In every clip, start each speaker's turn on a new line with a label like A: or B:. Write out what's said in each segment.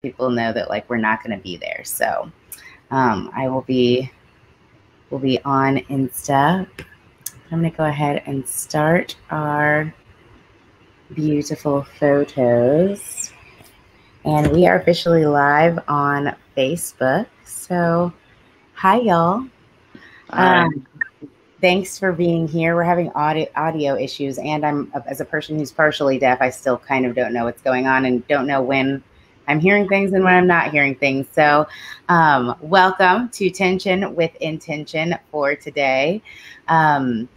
A: people know that like we're not going to be there. So we'll be on Insta. I'm going to go ahead and start our beautiful photos. And we are officially live on Facebook. So hi, y'all. Thanks for being here. We're having audio issues, and I'm, as a person who's partially deaf, I still kind of don't know what's going on and don't know when I'm hearing things and when I'm not hearing things. So welcome to Tension with Intention for today. I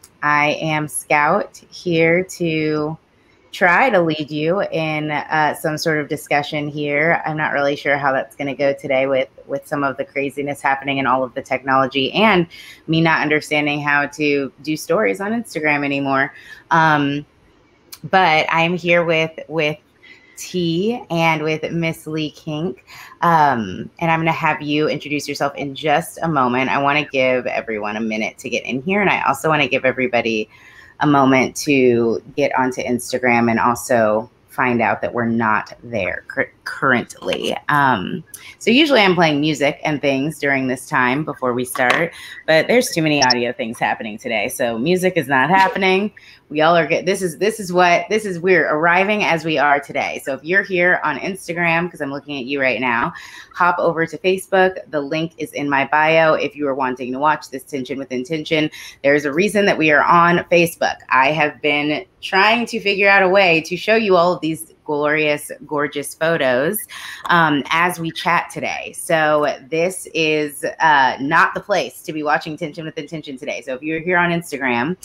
A: am Scout, here to try to lead you in some sort of discussion here. I'm not really sure how that's going to go today with some of the craziness happening and all of the technology and me not understanding how to do stories on Instagram anymore. But I'm here with T and with MissLeeKink. And I'm going to have you introduce yourself in just a moment. I want to give everyone a minute to get in here. And I also want to give everybody a moment to get onto Instagram and also find out that we're not there currently. So usually I'm playing music and things during this time before we start, but there's too many audio things happening today. So music is not happening. We all are good. We're arriving as we are today. So if you're here on Instagram, because I'm looking at you right now, hop over to Facebook. The link is in my bio. If you are wanting to watch this Tension with Intention, there's a reason that we are on Facebook. I have been trying to figure out a way to show you all of these glorious, gorgeous photos as we chat today. So this is not the place to be watching Tension with Intention today. So if you're here on Instagram,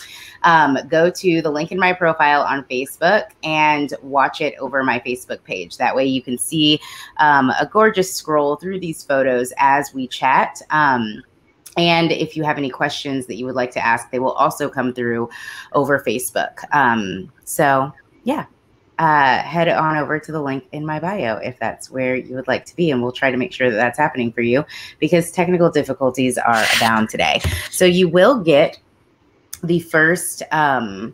A: go to the link in my profile on Facebook and watch it over my Facebook page. That way you can see a gorgeous scroll through these photos as we chat. And if you have any questions that you would like to ask, they will also come through over Facebook. So yeah. Head on over to the link in my bio if that's where you would like to be, and we'll try to make sure that that's happening for you because technical difficulties are abound today. So you will get the first about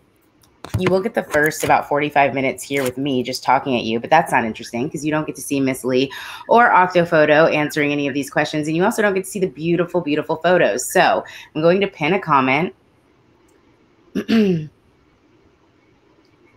A: 45 minutes here with me just talking at you, but that's not interesting because you don't get to see Miss Lee or Octofoto answering any of these questions, and you also don't get to see the beautiful, beautiful photos. So I'm going to pin a comment.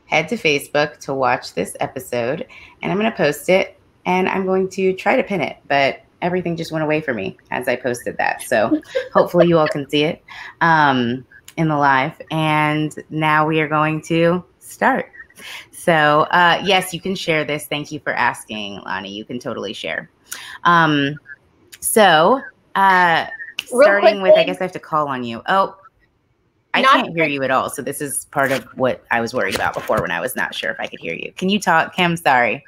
A: Head to Facebook to watch this episode, and I'm going to post it, and I'm going to try to pin it, but everything just went away for me as I posted that. So hopefully you all can see it in the live. And now we are going to start. So yes, you can share this. Thank you for asking, Lonnie. You can totally share. Starting with, I guess I have to call on you. Oh, I can't hear you at all. So this is part of what I was worried about before when I was not sure if I could hear you. Can you talk, Kim? Sorry.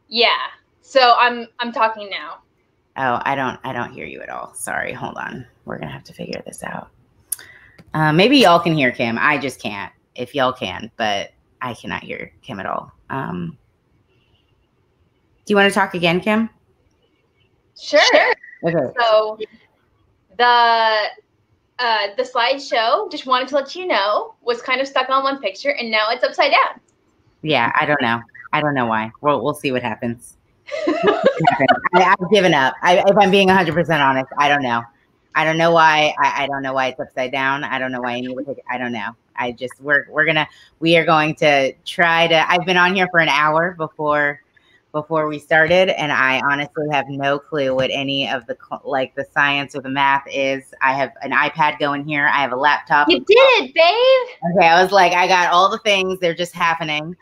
B: Yeah. So I'm talking now.
A: Oh, I don't hear you at all. Sorry. Hold on. We're going to have to figure this out. Maybe y'all can hear Kim. I just can't. If y'all can, but I cannot hear Kim at all. Do you want to talk again, Kim?
B: Sure.
A: Okay.
B: So the slideshow, just wanted to let you know, was kind of stuck on one picture, and now it's upside down.
A: Yeah, I don't know. I don't know why. We'll see what happens. I've given up. If I'm being 100% honest, I don't know. I don't know why. I don't know why it's upside down. I don't know why I need to pick. I don't know. We are going to try to. I've been on here for an hour before we started, and I honestly have no clue what any of the science or the math is. I have an iPad going here. I have a laptop.
B: You did it, babe.
A: Okay, I was like, I got all the things. They're just happening.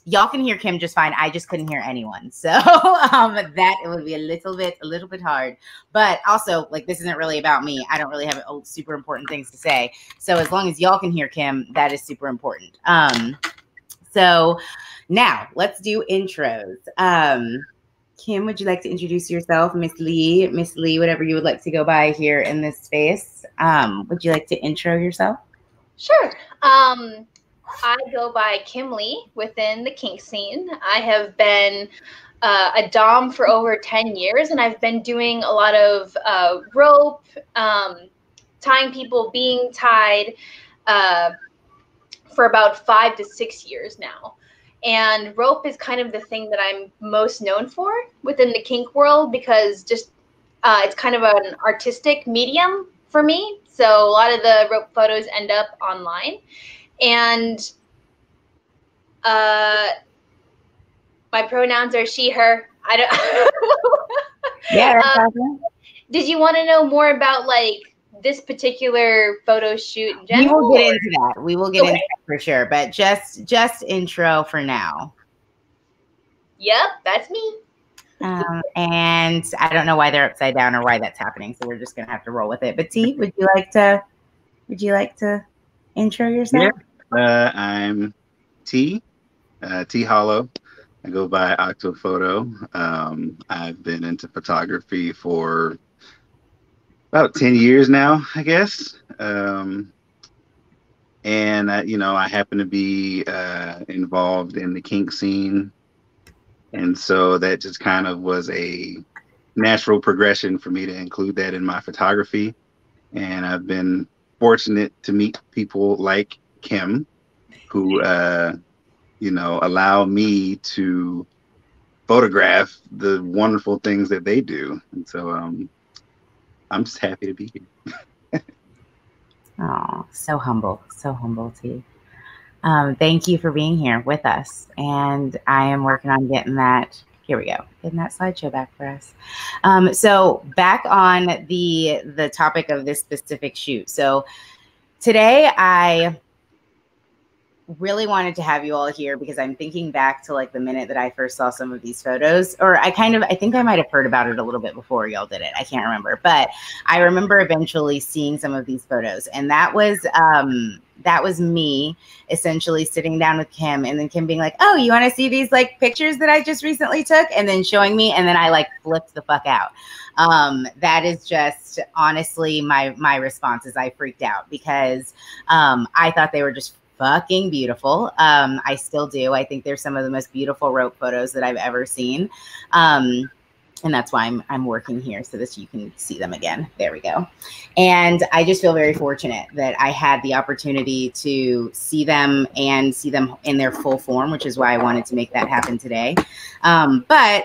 A: Y'all can hear Kim just fine. I just couldn't hear anyone. So that it would be a little bit hard. But also, like, this isn't really about me. I don't really have super important things to say. So as long as y'all can hear Kim, that is super important. So now let's do intros. Kim, would you like to introduce yourself? Miss Lee, whatever you would like to go by here in this space. Would you like to intro yourself?
B: Sure. I go by Kim Lee within the kink scene. I have been a dom for over 10 years, and I've been doing a lot of rope, tying people, being tied for about 5 to 6 years now. And rope is kind of the thing that I'm most known for within the kink world, because just it's kind of an artistic medium for me. So a lot of the rope photos end up online. And my pronouns are she, her. I don't.
A: Yeah, that's awesome.
B: Did you want to know more about like this particular photo shoot in general?
A: We will get into that. We will get into that for sure. But just intro for now.
B: Yep, that's me.
A: And I don't know why they're upside down or why that's happening, so we're just gonna have to roll with it. But T, would you like to intro yourself?
C: Yeah, I'm T Hollow. I go by Octofoto. I've been into photography for about 10 years now, I guess. And I happen to be involved in the kink scene. And so that just kind of was a natural progression for me to include that in my photography. And I've been fortunate to meet people like Kim, who, allow me to photograph the wonderful things that they do. And so I'm just happy to be here.
A: Oh, so humble, T. Thank you for being here with us. And I am working on getting that. Here we go. Getting that slideshow back for us. So back on the topic of this specific shoot. So today I really wanted to have you all here because I'm thinking back to like the minute that I first saw some of these photos, or I think I might have heard about it a little bit before y'all did it. I can't remember, but I remember eventually seeing some of these photos, and that was me essentially sitting down with Kim, and then Kim being like, "Oh, you want to see these like pictures that I just recently took?" And then showing me, and then I like flipped the fuck out. That is just honestly my response is I freaked out because I thought they were just fucking beautiful. I still do. I think they're some of the most beautiful rope photos that I've ever seen. And that's why I'm working here so that you can see them again. There we go. And I just feel very fortunate that I had the opportunity to see them and see them in their full form, which is why I wanted to make that happen today. But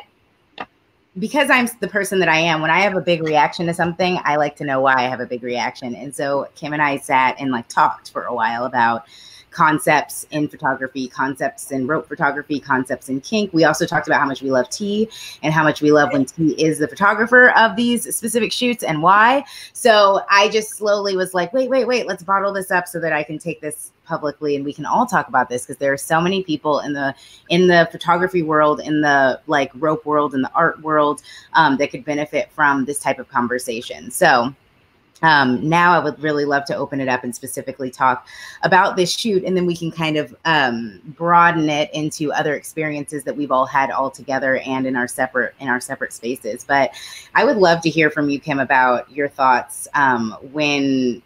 A: because I'm the person that I am, when I have a big reaction to something, I like to know why I have a big reaction. And so Kim and I sat and like talked for a while about concepts in photography, concepts in rope photography, concepts in kink. We also talked about how much we love T and how much we love when T is the photographer of these specific shoots and why. So I just slowly was like, wait, let's bottle this up so that I can take this publicly and we can all talk about this, because there are so many people in the photography world, in the like rope world, in the art world that could benefit from this type of conversation. So now I would really love to open it up and specifically talk about this shoot, and then we can kind of broaden it into other experiences that we've all had all together and in our separate spaces. But I would love to hear from you, Kim, about your thoughts when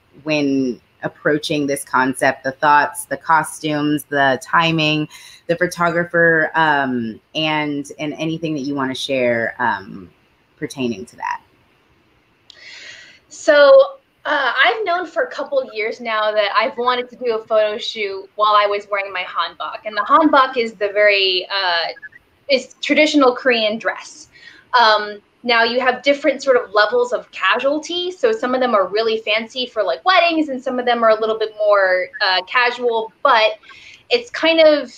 A: approaching this concept, the thoughts, the costumes, the timing, the photographer, and anything that you want to share pertaining to that.
B: So I've known for a couple of years now that I've wanted to do a photo shoot while I was wearing my hanbok. And the hanbok is the very is traditional Korean dress. Now you have different sort of levels of casualty. So some of them are really fancy for like weddings, and some of them are a little bit more casual, but it's kind of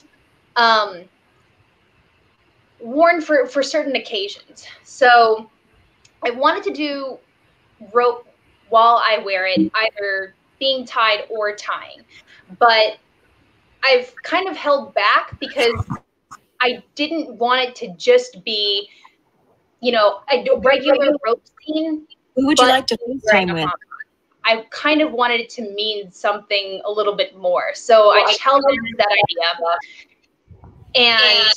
B: worn for certain occasions. So I wanted to do rope while I wear it, either being tied or tying. But I've kind of held back because I didn't want it to just be, a regular rope scene.
D: Who would you like to FaceTime with?
B: I kind of wanted it to mean something a little bit more. So I just held on to that idea. And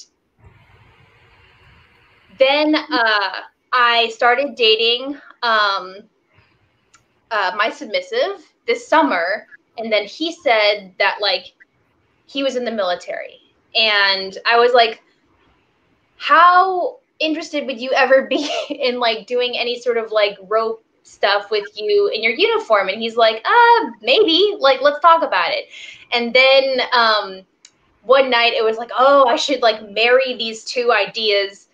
B: then I started dating my submissive this summer, and then he said that like he was in the military, and I was like, how interested would you ever be in like doing any sort of like rope stuff with you in your uniform? And he's like, maybe, like, let's talk about it. And then one night it was like, oh, I should like marry these two ideas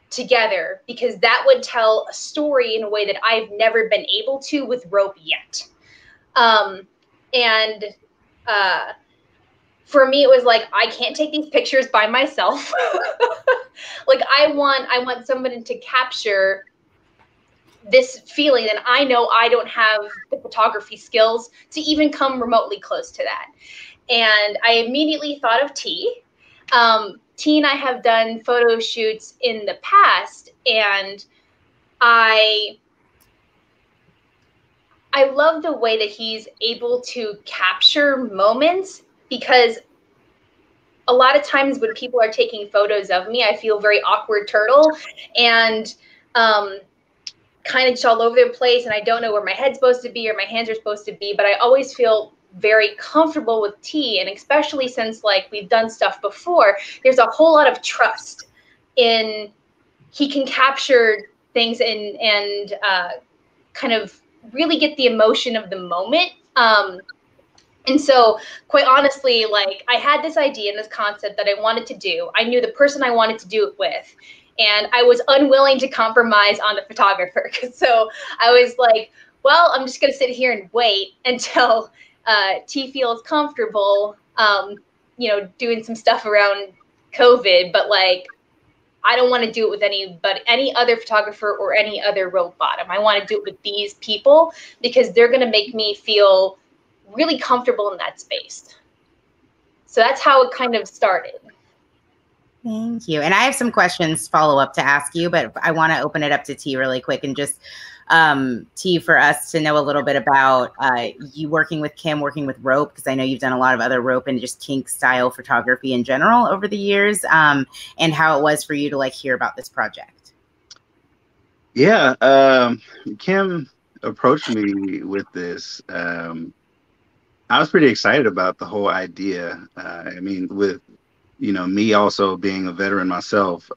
B: together because that would tell a story in a way that I've never been able to with rope yet. For me, it was like, I can't take these pictures by myself. Like I want somebody to capture this feeling, and I know I don't have the photography skills to even come remotely close to that. And I immediately thought of T. T and I have done photo shoots in the past, and I love the way that he's able to capture moments, because a lot of times when people are taking photos of me, I feel very awkward turtle and kind of just all over the place, and I don't know where my head's supposed to be or my hands are supposed to be, but I always feel very comfortable with T, and especially since like we've done stuff before, there's a whole lot of trust in he can capture things and kind of really get the emotion of the moment. And so quite honestly, like I had this idea and this concept that I wanted to do. I knew the person I wanted to do it with, and I was unwilling to compromise on the photographer. So I was like, well, I'm just going to sit here and wait until T feels comfortable, you know, doing some stuff around COVID, but like, I don't want to do it with any other photographer or any other rope bottom. I want to do it with these people because they're going to make me feel really comfortable in that space. So that's how it kind of started.
A: Thank you. And I have some questions follow up to ask you, but I want to open it up to T really quick and just T, for us to know a little bit about you working with Kim, working with rope, because I know you've done a lot of other rope and just kink style photography in general over the years, and how it was for you to like hear about this project.
C: Yeah, Kim approached me with this. I was pretty excited about the whole idea. I mean, with, you know, me also being a veteran myself,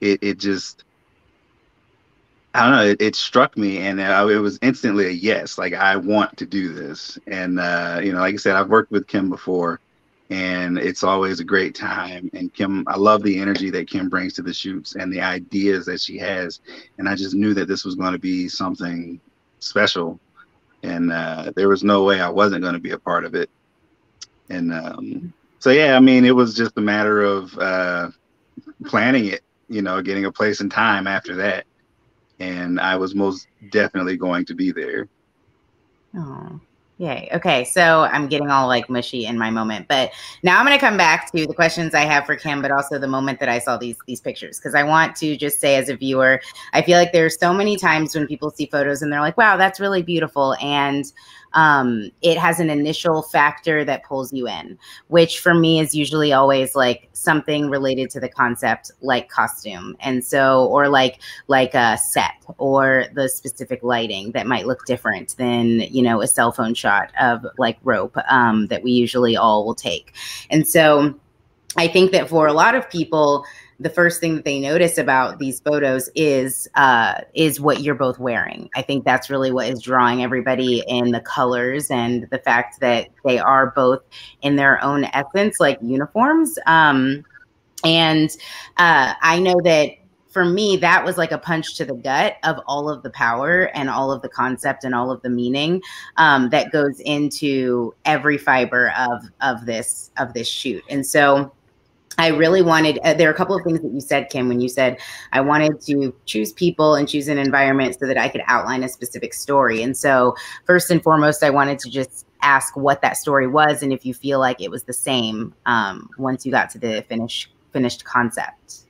C: it just, I don't know, it struck me, and it was instantly a yes. Like, I want to do this. And, you know, like I said, I've worked with Kim before, and it's always a great time. And Kim, I love the energy that Kim brings to the shoots and the ideas that she has. And I just knew that this was going to be something special. And there was no way I wasn't going to be a part of it. And so, yeah, I mean, it was just a matter of planning it, you know, getting a place and time after that. And I was most definitely going to be there.
A: Oh, yay. Okay, so I'm getting all like mushy in my moment, but now I'm going to come back to the questions I have for Kim, but also the moment that I saw these pictures, because I want to just say, as a viewer, I feel like there's so many times when people see photos and they're like, wow, that's really beautiful. And it has an initial factor that pulls you in, which for me is usually always like something related to the concept, like costume. And so, or like a set or the specific lighting that might look different than, you know, a cell phone shot of like rope that we usually all will take. And so I think that for a lot of people, the first thing that they notice about these photos is what you're both wearing. I think that's really what is drawing everybody in, the colors and the fact that they are both in their own essence, like uniforms. And I know that for me, that was like a punch to the gut of all of the power and all of the concept and all of the meaning that goes into every fiber of this shoot. And so I really wanted, there are a couple of things that you said, Kim, when you said, I wanted to choose people and choose an environment so that I could outline a specific story. And so first and foremost, I wanted to just ask what that story was and if you feel like it was the same once you got to the finished concept.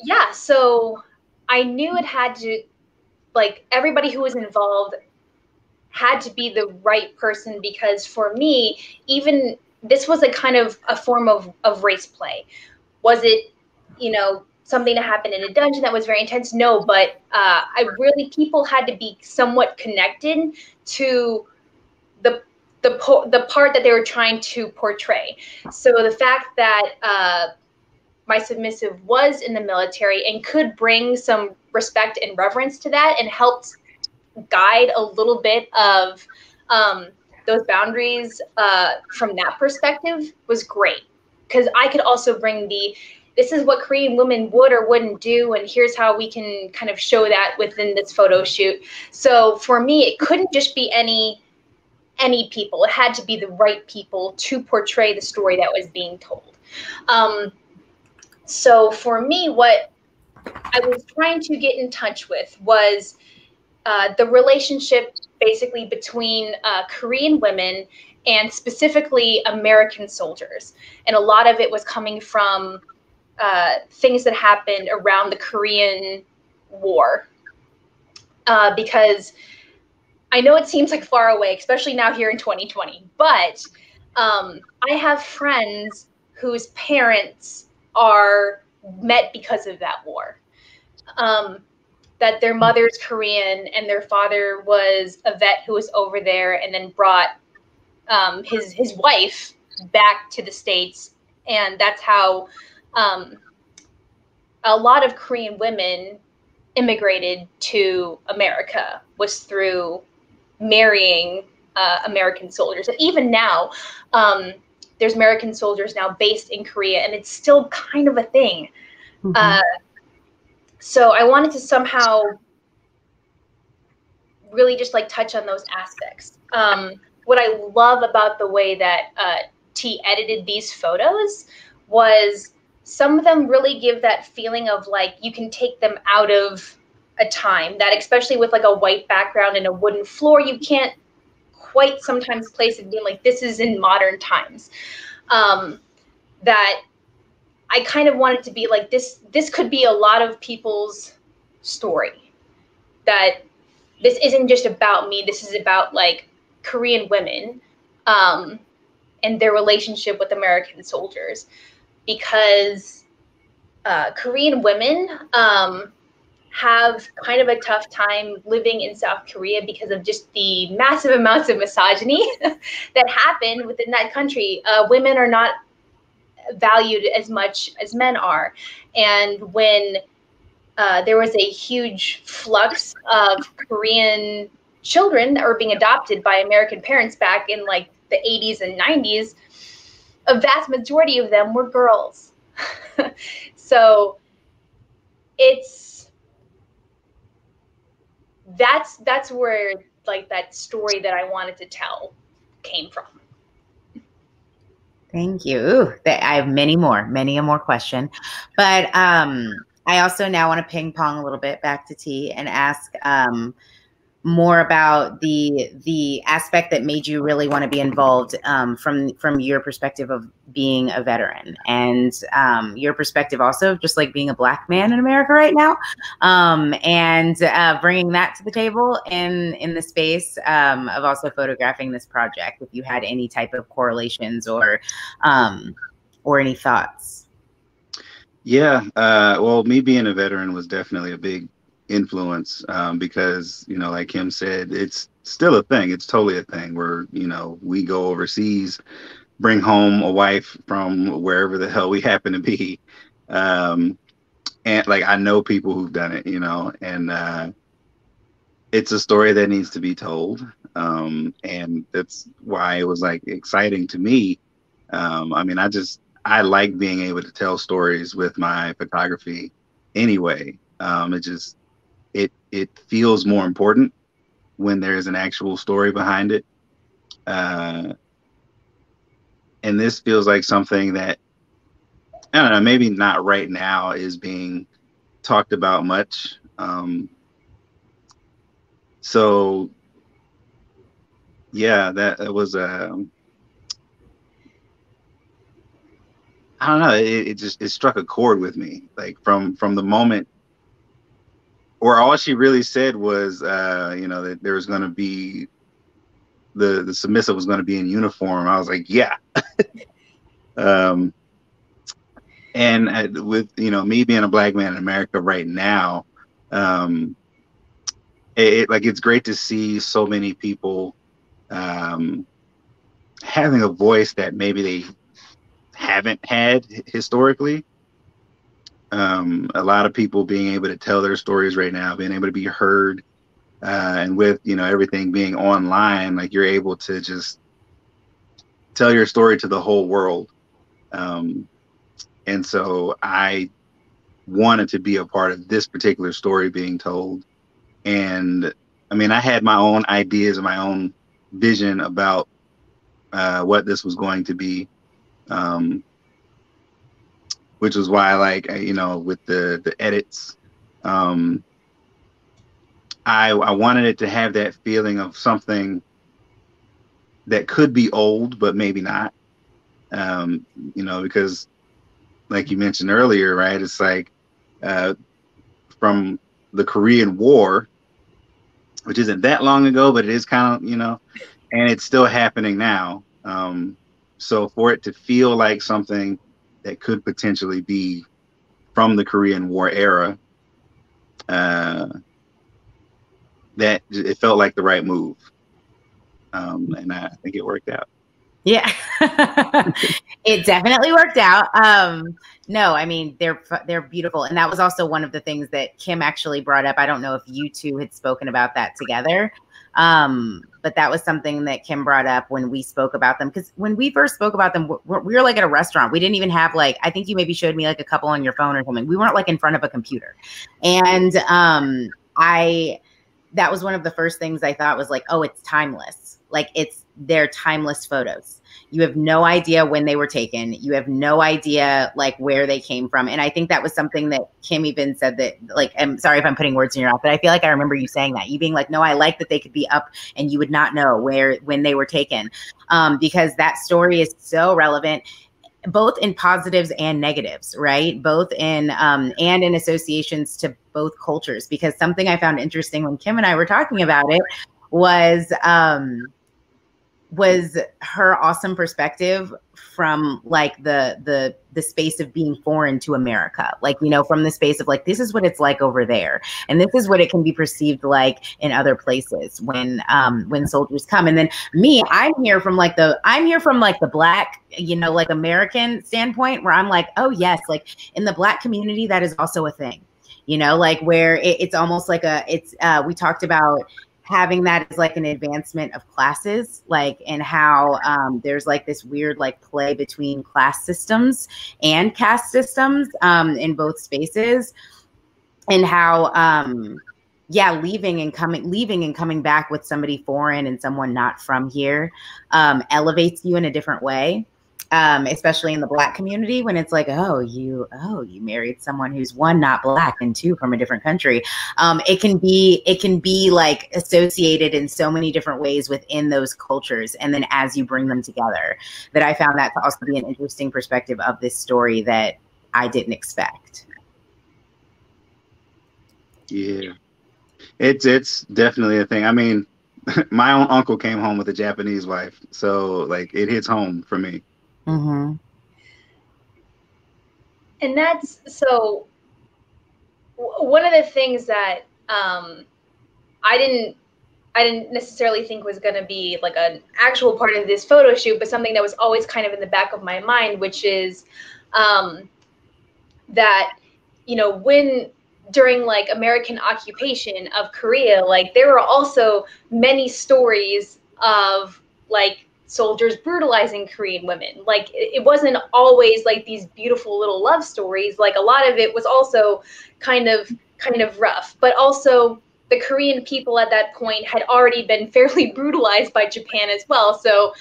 B: Yeah, so I knew it had to, like, everybody who was involved had to be the right person, because for me, even this was a kind of a form of race play. Was it, you know, something that happened in a dungeon that was very intense? No, but people had to be somewhat connected to the part that they were trying to portray. So the fact that my submissive was in the military and could bring some respect and reverence to that and helped guide a little bit of those boundaries from that perspective was great, because I could also bring this is what Korean women would or wouldn't do, and here's how we can kind of show that within this photo shoot. So for me, it couldn't just be any people. It had to be the right people to portray the story that was being told. So for me, what I was trying to get in touch with was the relationship basically between Korean women and specifically American soldiers. And a lot of it was coming from things that happened around the Korean War. Because I know it seems like far away, especially now here in 2020, but I have friends whose parents are met because of that war. That their mother's Korean and their father was a vet who was over there and then brought his wife back to the States. And that's how a lot of Korean women immigrated to America, was through marrying American soldiers. And even now, there's American soldiers now based in Korea, and it's still kind of a thing. Mm-hmm. So I wanted to somehow really just like touch on those aspects. What I love about the way that T edited these photos was some of them really give that feeling of like you can take them out of a time, that especially with like a white background and a wooden floor, you can't quite sometimes place it being like this is in modern times. That I kind of wanted to be like this could be a lot of people's story, that this isn't just about me, this is about like Korean women and their relationship with American soldiers, because Korean women have kind of a tough time living in South Korea because of just the massive amounts of misogyny that happen within that country. Women are not valued as much as men are. And when there was a huge flux of Korean children that were being adopted by American parents back in like the 80s and 90s, a vast majority of them were girls. So that's where like that story that I wanted to tell came from.
A: Thank you. Ooh, I have many more question, but I also now want to ping pong a little bit back to T and ask more about the aspect that made you really want to be involved from your perspective of being a veteran, and your perspective also just like being a Black man in America right now, and bringing that to the table in the space of also photographing this project. If you had any type of correlations or any thoughts.
C: Yeah, well, me being a veteran was definitely a big influence because, you know, like Kim said, it's still a thing. It's totally a thing where, you know, we go overseas, bring home a wife from wherever the hell we happen to be. And like, I know people who've done it, you know, and it's a story that needs to be told. And that's why it was like exciting to me. I mean, I like being able to tell stories with my photography anyway. It feels more important when there's an actual story behind it. And this feels like something that, I don't know, maybe not right now is being talked about much. So yeah, that was, I don't know, it struck a chord with me, like from the moment, or all she really said was, you know, that there was going to be the submissive was going to be in uniform. I was like, yeah. And with, you know, me being a Black man in America right now, it's great to see so many people having a voice that maybe they haven't had historically. A lot of people being able to tell their stories right now, being able to be heard, And with, you know, everything being online, like you're able to just tell your story to the whole world. And so I wanted to be a part of this particular story being told. And I mean, I had my own ideas and my own vision about what this was going to be, which was why, like, you know, with the edits, I wanted it to have that feeling of something that could be old, but maybe not, you know, because like you mentioned earlier, right? It's like from the Korean War, which isn't that long ago, but it is kind of, you know, and it's still happening now. So for it to feel like something that could potentially be from the Korean War era, that it felt like the right move. And I think it worked out.
A: Yeah, it definitely worked out. No, I mean, they're beautiful. And that was also one of the things that Kim actually brought up. I don't know if you two had spoken about that together. But that was something that Kim brought up when we spoke about them. Because when we first spoke about them, we were like at a restaurant. We didn't even have like, I think you maybe showed me like a couple on your phone or something. We weren't like in front of a computer. And that was one of the first things I thought was like, oh, it's timeless. Like they're timeless photos. You have no idea when they were taken. You have no idea like where they came from. And I think that was something that Kim even said that, like, I'm sorry if I'm putting words in your mouth, but I feel like I remember you saying that. You being like, no, I like that they could be up and you would not know when they were taken. Because that story is so relevant, both in positives and negatives, right? Both in and in associations to both cultures. Because something I found interesting when Kim and I were talking about it was her awesome perspective from like the space of being foreign to America. Like, you know, from the space of like, this is what it's like over there. And this is what it can be perceived like in other places when soldiers come. And then me, I'm here from like the Black, you know, like American standpoint where I'm like, oh yes, like in the Black community, that is also a thing, you know, like where it's almost like we talked about having that as like an advancement of classes, like, and how there's like this weird like play between class systems and caste systems in both spaces, and how leaving and coming back with somebody foreign and someone not from here elevates you in a different way. Especially in the Black community, when it's like, oh, you married someone who's one, not Black, and two, from a different country. It can be like associated in so many different ways within those cultures. And then as you bring them together, that I found that to also be an interesting perspective of this story that I didn't expect.
C: Yeah, it's definitely a thing. I mean, my own uncle came home with a Japanese wife, so like it hits home for me.
A: Mm-hmm.
B: And that's so one of the things that I didn't necessarily think was going to be like an actual part of this photo shoot, but something that was always kind of in the back of my mind, which is that, you know, when during like American occupation of Korea, like there were also many stories of like soldiers brutalizing Korean women. Like it wasn't always like these beautiful little love stories. Like a lot of it was also kind of rough, but also the Korean people at that point had already been fairly brutalized by Japan as well. So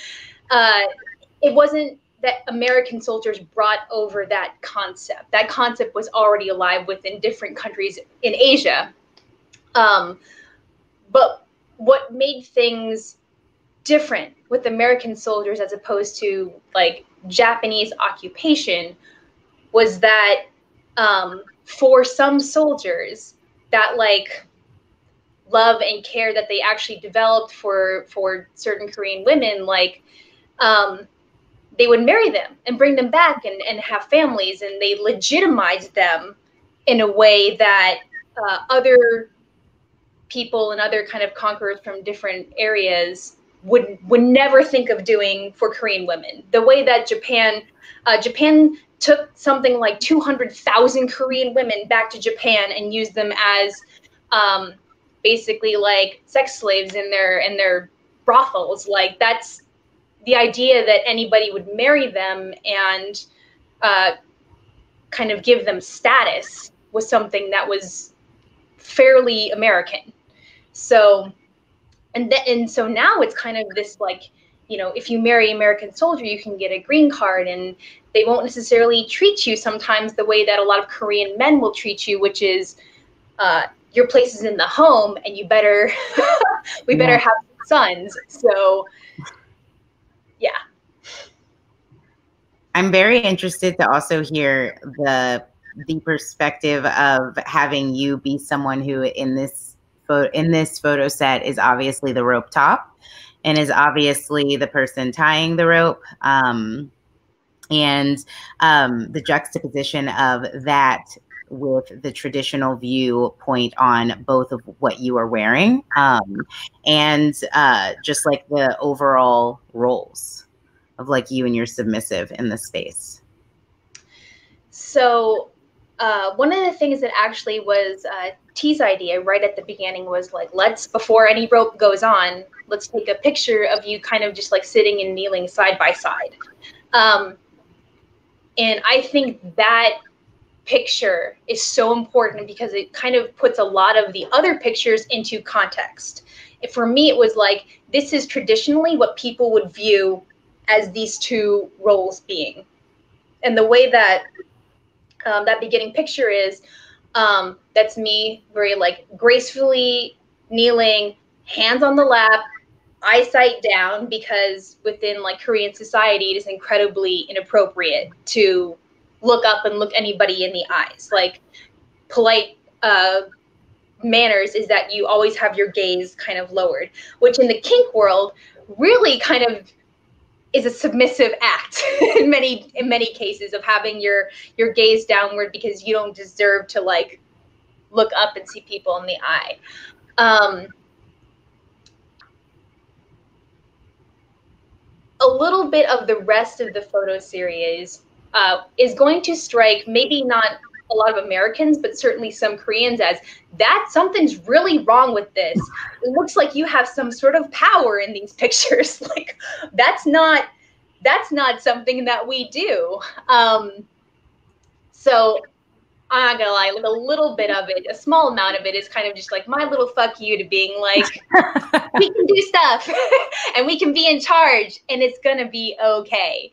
B: it wasn't that American soldiers brought over that concept. That concept was already alive within different countries in Asia. But what made things different with American soldiers as opposed to like Japanese occupation was that for some soldiers, that like love and care that they actually developed for certain Korean women, like they would marry them and bring them back and have families, and they legitimized them in a way that other people and other kind of conquerors from different areas would never think of doing for Korean women. The way that Japan took something like 200,000 Korean women back to Japan and used them as basically like sex slaves in their brothels. Like, that's the idea that anybody would marry them and kind of give them status was something that was fairly American. So, and so now it's kind of this like, you know, if you marry an American soldier, you can get a green card, and they won't necessarily treat you sometimes the way that a lot of Korean men will treat you, which is your place is in the home, and you better, we better have sons. So, yeah.
A: I'm very interested to also hear the perspective of having you be someone who in this photo set is obviously the rope top and is obviously the person tying the rope. And the juxtaposition of that with the traditional viewpoint on both of what you are wearing, and just like the overall roles of like you and your submissive in the space.
B: So one of the things that actually was T's idea right at the beginning was like, let's, before any rope goes on, let's take a picture of you kind of just like sitting and kneeling side by side. And I think that picture is so important because it kind of puts a lot of the other pictures into context. For me, it was like, this is traditionally what people would view as these two roles being. And the way that that beginning picture is, that's me very like gracefully kneeling, hands on the lap, eyesight down, because within like Korean society, it is incredibly inappropriate to look up and look anybody in the eyes. Like, polite manners is that you always have your gaze kind of lowered, which in the kink world really kind of is a submissive act in many cases, of having your gaze downward because you don't deserve to like look up and see people in the eye. A little bit of the rest of the photo series is going to strike maybe not a lot of Americans, but certainly some Koreans as, that something's really wrong with this. It looks like you have some sort of power in these pictures. Like, that's not something that we do. So I'm not gonna lie, like a little bit of it, a small amount of it is kind of just like my little fuck you to being like, we can do stuff and we can be in charge and it's gonna be okay.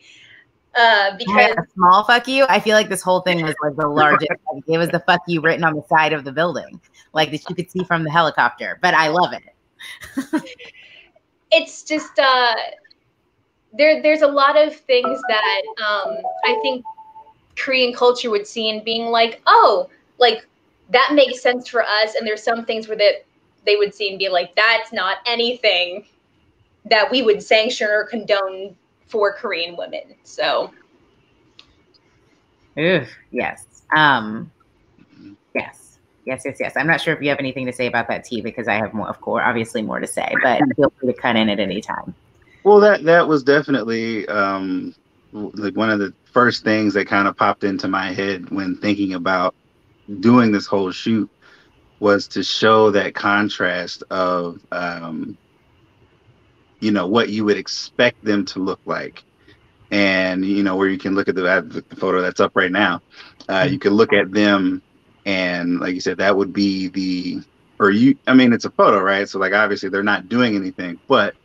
B: Because
A: a small fuck you. I feel like this whole thing was like the largest. It was the fuck you written on the side of the building, like that you could see from the helicopter. But I love it.
B: It's just there's a lot of things that I think Korean culture would see and being like, oh, like that makes sense for us. And there's some things where that they would see and be like, that's not anything that we would sanction or condone for Korean women. So,
A: yes. Yes. I'm not sure if you have anything to say about that, T, because I have more, of course, obviously more to say, but feel free to cut in at any time.
C: Well, that was definitely like one of the first things that kind of popped into my head when thinking about doing this whole shoot, was to show that contrast of you know, what you would expect them to look like. And, you know, where you can look at the photo that's up right now, you can look at them and, like you said, that would be I mean, it's a photo, right? So like, obviously they're not doing anything, but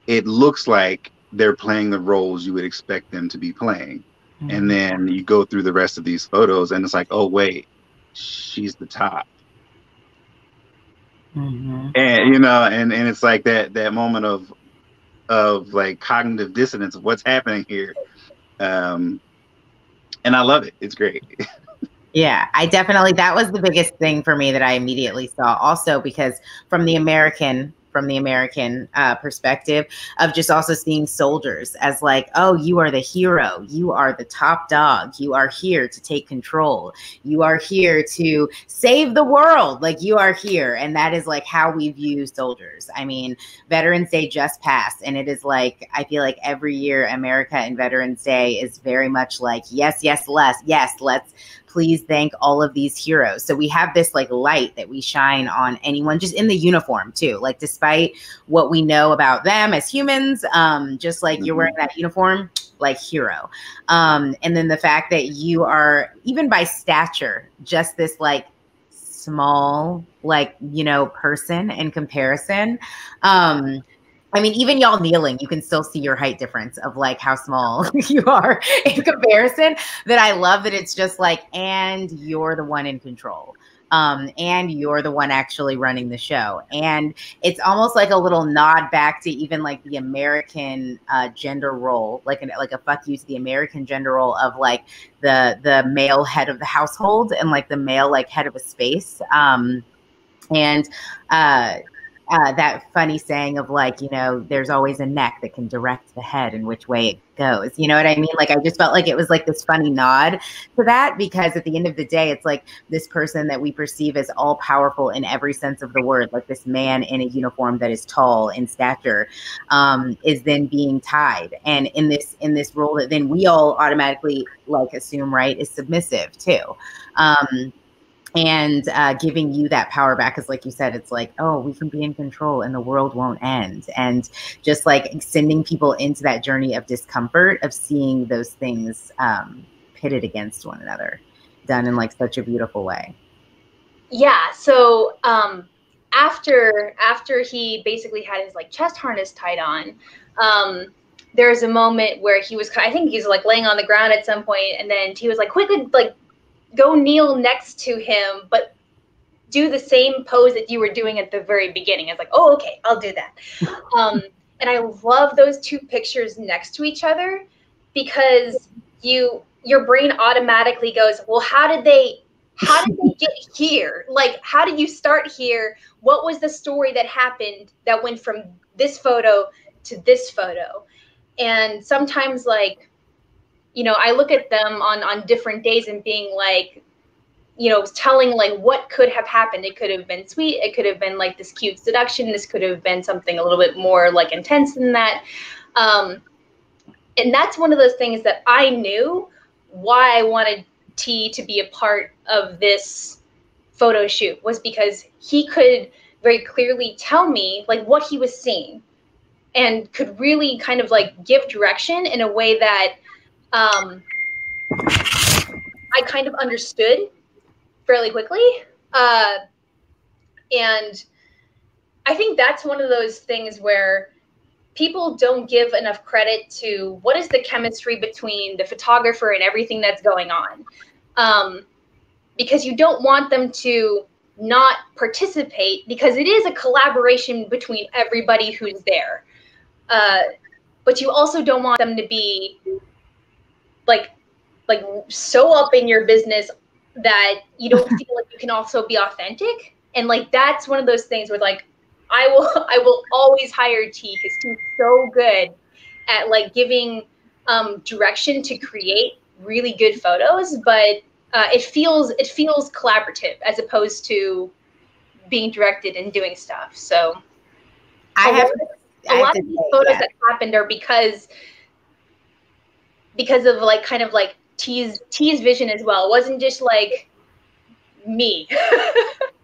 C: it looks like they're playing the roles you would expect them to be playing. Mm-hmm. And then you go through the rest of these photos and it's like, oh wait, she's the top. Mm-hmm. And, you know, and it's like that moment of like cognitive dissonance of what's happening here. And I love it. It's great.
A: Yeah, that was the biggest thing for me that I immediately saw, also because from the American perspective of just also seeing soldiers as like, oh, you are the hero, you are the top dog, you are here to take control, you are here to save the world, like you are here. And that is like how we view soldiers. I mean, Veterans Day just passed, and it is like, I feel like every year America and Veterans Day is very much like, yes, let's please thank all of these heroes. So we have this like light that we shine on anyone just in the uniform too. Like despite what we know about them as humans, just like you're wearing that uniform, like hero. And then the fact that you are, even by stature, just this like small, like, you know, person in comparison. I mean, even y'all kneeling, you can still see your height difference of like how small you are in comparison. That I love that it's just like, and you're the one in control. And you're the one actually running the show. And it's almost like a little nod back to even like the American gender role, like a fuck you to the American gender role of like the male head of the household and like the male like head of a space. That funny saying of like, you know, there's always a neck that can direct the head in which way it goes. You know what I mean? Like, I just felt like it was like this funny nod to that, because at the end of the day, it's like this person that we perceive as all powerful in every sense of the word, like this man in a uniform that is tall in stature, is then being tied. And in this role that then we all automatically like assume, right, is submissive too. And giving you that power back, because like you said, it's like, oh, we can be in control and the world won't end. And just like sending people into that journey of discomfort of seeing those things pitted against one another, done in like such a beautiful way.
B: Yeah. So after he basically had his like chest harness tied on, there's a moment where he was, I think he's like laying on the ground at some point, and then he was like, quickly, like, go kneel next to him, but do the same pose that you were doing at the very beginning. I was like, oh, okay, I'll do that. And I love those two pictures next to each other, because your brain automatically goes, well, how did they get here? Like, how did you start here? What was the story that happened that went from this photo to this photo? And sometimes, like, you know, I look at them on different days and being like, you know, telling like what could have happened. It could have been sweet. It could have been like this cute seduction. This could have been something a little bit more like intense than that. And that's one of those things that I knew why I wanted T to be a part of this photo shoot, was because he could very clearly tell me like what he was seeing, and could really kind of like give direction in a way that I kind of understood fairly quickly. And I think that's one of those things where people don't give enough credit to what is the chemistry between the photographer and everything that's going on. Because you don't want them to not participate, because it is a collaboration between everybody who's there. But you also don't want them to be like so up in your business that you don't feel like you can also be authentic. And like, that's one of those things where like, I will always hire T, because T's so good at like giving direction to create really good photos, but it feels collaborative as opposed to being directed and doing stuff. So a lot of these photos that happened are because of like kind of like T's vision as well. It wasn't just like me.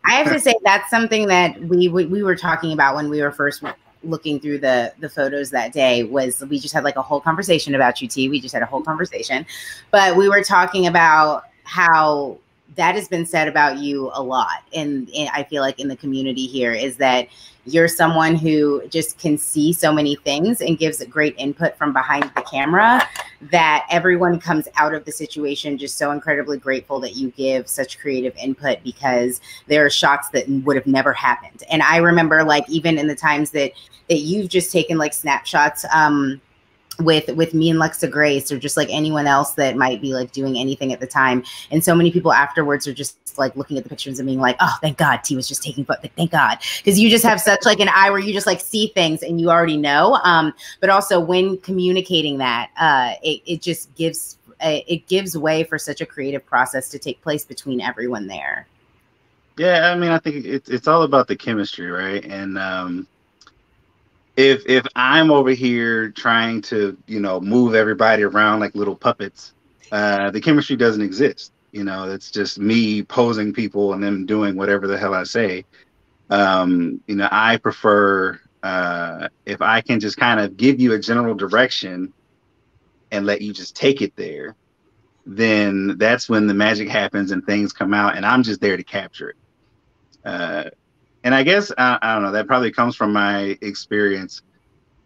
A: I have to say that's something that we were talking about when we were first looking through the photos that day. Was we just had like a whole conversation about you, T. We just had a whole conversation, but we were talking about how that has been said about you a lot. And I feel like in the community here is that you're someone who just can see so many things and gives great input from behind the camera, that everyone comes out of the situation just so incredibly grateful that you give such creative input, because there are shots that would have never happened. And I remember like even in the times that you've just taken like snapshots with me and Lexa Grace, or just like anyone else that might be like doing anything at the time. And so many people afterwards are just like looking at the pictures and being like, oh, thank God T was just taking photos. Thank God. Because you just have such like an eye where you just like see things and you already know. But also when communicating that, it just gives way for such a creative process to take place between everyone there.
C: Yeah, I mean, I think it's all about the chemistry, right? And if I'm over here trying to, you know, move everybody around like little puppets, the chemistry doesn't exist. You know, it's just me posing people and then doing whatever the hell I say. You know, I prefer if I can just kind of give you a general direction and let you just take it there, then that's when the magic happens and things come out, and I'm just there to capture it. And I guess I don't know, that probably comes from my experience.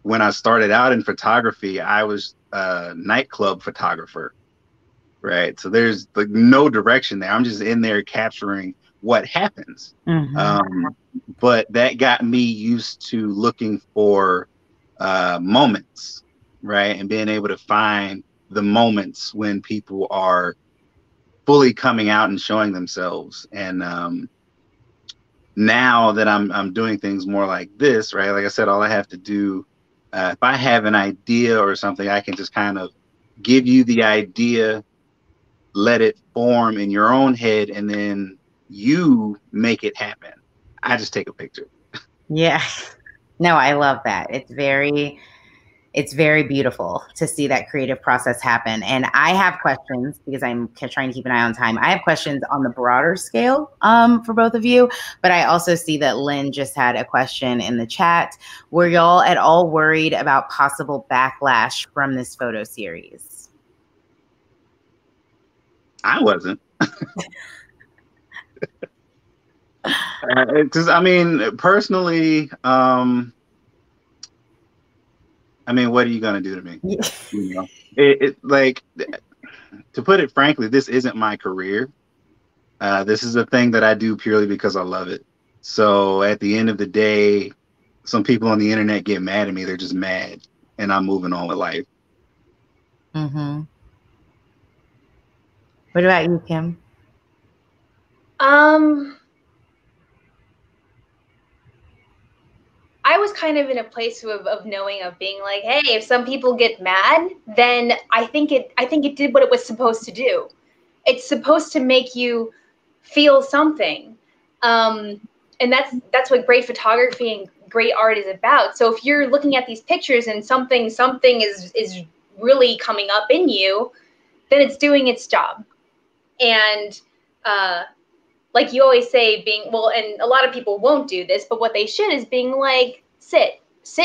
C: When I started out in photography, I was a nightclub photographer, right? So there's like no direction there. I'm just in there capturing what happens. But that got me used to looking for moments, right? And being able to find the moments when people are fully coming out and showing themselves. And now that I'm doing things more like this, right? Like I said, all I have to do, if I have an idea or something, I can just kind of give you the idea, let it form in your own head, and then you make it happen. I just take a picture.
A: Yeah. No, I love that. It's very beautiful to see that creative process happen. And I have questions because I'm trying to keep an eye on time. I have questions on the broader scale for both of you, but I also see that Lynn just had a question in the chat. Were y'all at all worried about possible backlash from this photo series?
C: I wasn't. Because I mean, personally, I mean, what are you gonna do to me? You know, like, to put it frankly, this isn't my career. This is a thing that I do purely because I love it. So at the end of the day, some people on the internet get mad at me. They're just mad, and I'm moving on with life.
A: What about you, Kim?
B: I was kind of in a place of knowing, of being like, hey, if some people get mad, then I think it did what it was supposed to do. It's supposed to make you feel something. And that's what great photography and great art is about. So if you're looking at these pictures and something is really coming up in you, then it's doing its job. And like you always say, and a lot of people won't do this, but what they should is being like, sit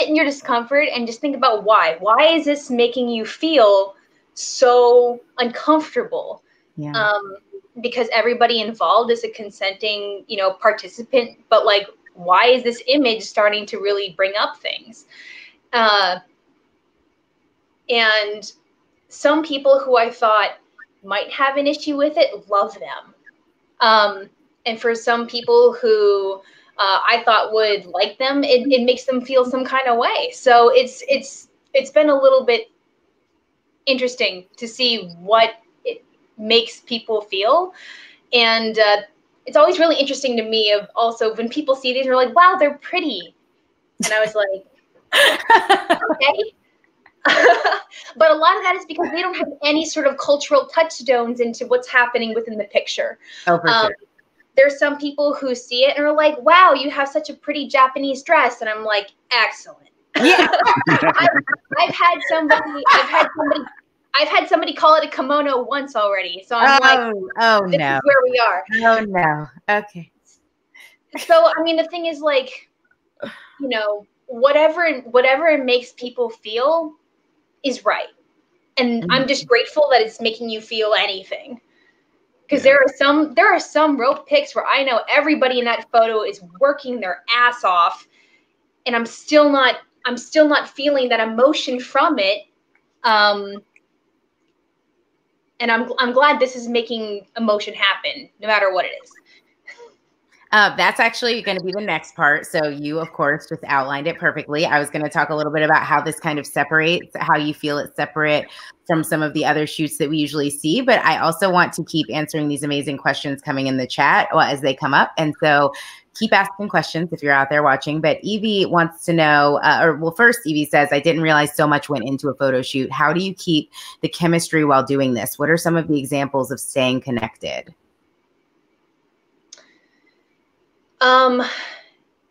B: in your discomfort and just think about why. Why is this making you feel so uncomfortable?
A: Yeah.
B: Because everybody involved is a consenting, participant, but like, why is this image starting to really bring up things? And some people who I thought might have an issue with it, love them. And for some people who I thought would like them, it makes them feel some kind of way. So it's been a little bit interesting to see what it makes people feel. And it's always really interesting to me of also when people see these, they're like, wow, they're pretty. And I was like, okay. But a lot of that is because they don't have any sort of cultural touchstones into what's happening within the picture.
A: Oh, for sure.
B: There's some people who see it and are like, wow, you have such a pretty Japanese dress. And I'm like, excellent.
A: Yeah.
B: I've had somebody call it a kimono once already. So I'm
A: this
B: is where we are.
A: Oh no. Okay.
B: So I mean, the thing is, like, whatever it makes people feel is right. And I'm just grateful that it's making you feel anything. Because there are some rope pics where I know everybody in that photo is working their ass off, and I'm still not feeling that emotion from it. And I'm glad this is making emotion happen, no matter what it is.
A: That's actually going to be the next part. So you, of course, just outlined it perfectly. I was going to talk a little bit about how this kind of separates, how you feel it's separate from some of the other shoots that we usually see. But I also want to keep answering these amazing questions coming in the chat as they come up. And so keep asking questions if you're out there watching. But Evie wants to know, first Evie says, I didn't realize so much went into a photo shoot. How do you keep the chemistry while doing this? What are some of the examples of staying connected?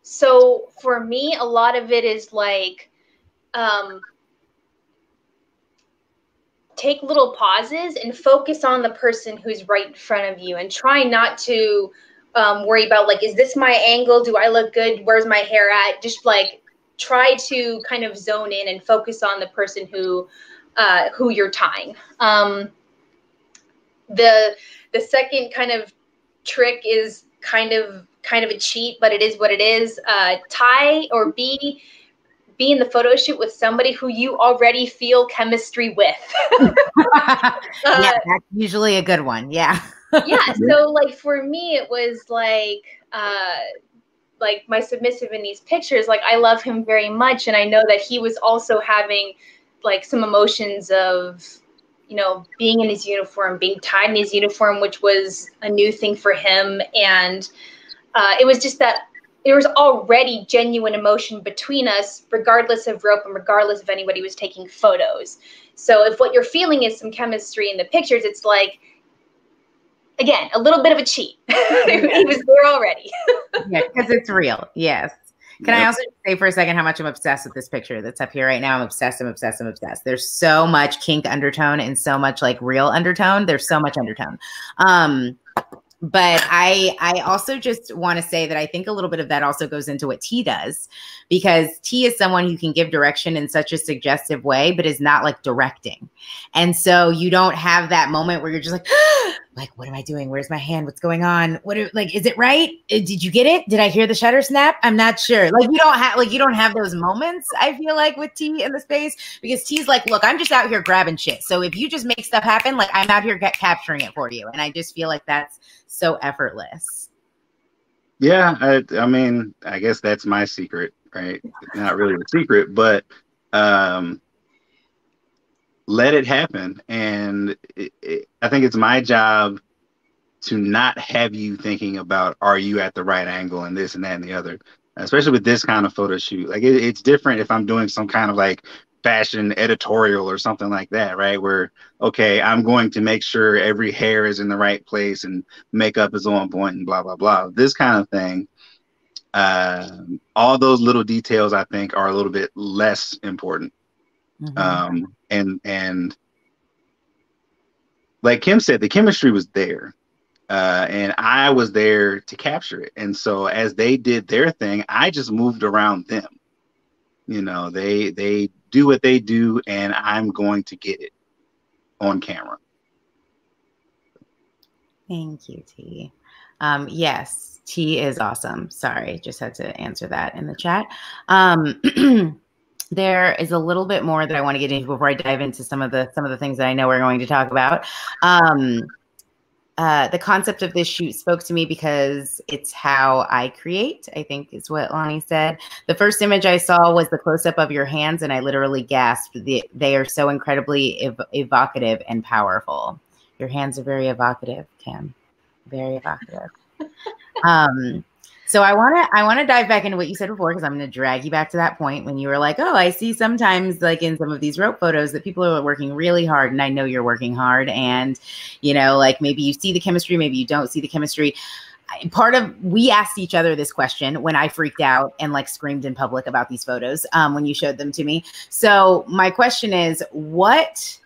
B: So for me, a lot of it is like, take little pauses and focus on the person who's right in front of you, and try not to worry about like, is this my angle? Do I look good? Where's my hair at? Just like try to kind of zone in and focus on the person who you're tying. The second kind of trick is kind of a cheat, but it is what it is. Tie or be in the photo shoot with somebody who you already feel chemistry with.
A: Yeah, that's usually a good one. Yeah.
B: Yeah. So like for me, it was like my submissive in these pictures, like I love him very much. And I know that he was also having like some emotions of, you know, being in his uniform, being tied in his uniform, which was a new thing for him. And it was just that there was already genuine emotion between us, regardless of rope and regardless if anybody was taking photos. So if what you're feeling is some chemistry in the pictures, it's like, again, a little bit of a cheat. He was there already.
A: Yeah, because it's real. Yes. Can I also say for a second how much I'm obsessed with this picture that's up here right now? I'm obsessed. There's so much kink undertone and so much like real undertone. There's so much undertone. But I also just want to say that I think a little bit of that also goes into what T does, because T is someone who can give direction in such a suggestive way, but is not like directing. And so you don't have that moment where you're just like, what am I doing? Where's my hand? What's going on? Is it right? Did you get it? Did I hear the shutter snap? I'm not sure. Like you don't have those moments, I feel like, with T in the space, because T's like, look, I'm just out here grabbing shit. So if you just make stuff happen, like I'm out here capturing it for you. And I just feel like that's so effortless.
C: Yeah, I mean, I guess that's my secret, right? Not really a secret, but let it happen. And I think it's my job to not have you thinking about, are you at the right angle and this and that and the other, especially with this kind of photo shoot. Like it's different if I'm doing some kind of like fashion editorial or something like that, right? Where, okay, I'm going to make sure every hair is in the right place and makeup is on point and blah, blah, blah. This kind of thing. All those little details, I think, are a little bit less important. Mm-hmm. And like Kim said, the chemistry was there. And I was there to capture it. And so as they did their thing, I just moved around them. You know, they do what they do, and I'm going to get it on camera.
A: Thank you, T. Yes, T is awesome. Sorry, just had to answer that in the chat. There is a little bit more that I want to get into before I dive into some of the things that I know we're going to talk about. The concept of this shoot spoke to me because it's how I create, I think is what Lonnie said. The first image I saw was the close-up of your hands, and I literally gasped. They are so incredibly evocative and powerful. Your hands are very evocative, Kim. Very evocative. So I want to dive back into what you said before, because I'm going to drag you back to that point when you were like, oh, I see sometimes like in some of these rope photos that people are working really hard, and I know you're working hard, and you know, like maybe you see the chemistry, maybe you don't see the chemistry. We asked each other this question when I freaked out and like screamed in public about these photos when you showed them to me. So my question is, what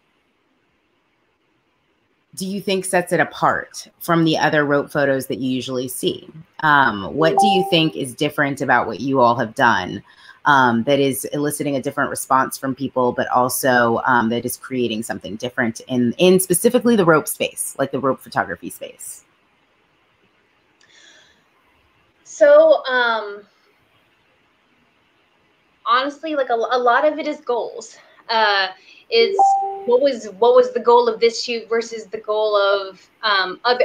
A: do you think sets it apart from the other rope photos that you usually see? What do you think is different about what you all have done that is eliciting a different response from people, but also that is creating something different in specifically the rope space, like the rope photography space?
B: So honestly, like a lot of it is goals. It's what was the goal of this shoot versus the goal of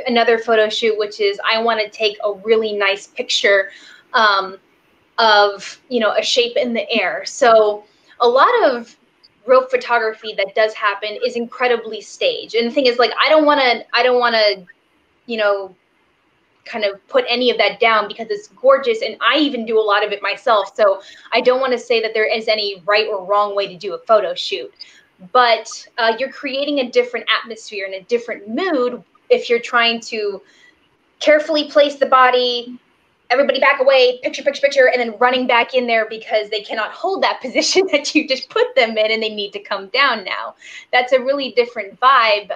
B: another photo shoot, which is I want to take a really nice picture of, you know, a shape in the air. So a lot of rope photography that does happen is incredibly staged. And the thing is, like, I don't want to, you know, kind of put any of that down, because it's gorgeous, and I even do a lot of it myself. So I don't want to say that there is any right or wrong way to do a photo shoot. But you're creating a different atmosphere and a different mood if you're trying to carefully place the body, everybody back away, picture, picture, picture, and then running back in there because they cannot hold that position that you just put them in and they need to come down now. That's a really different vibe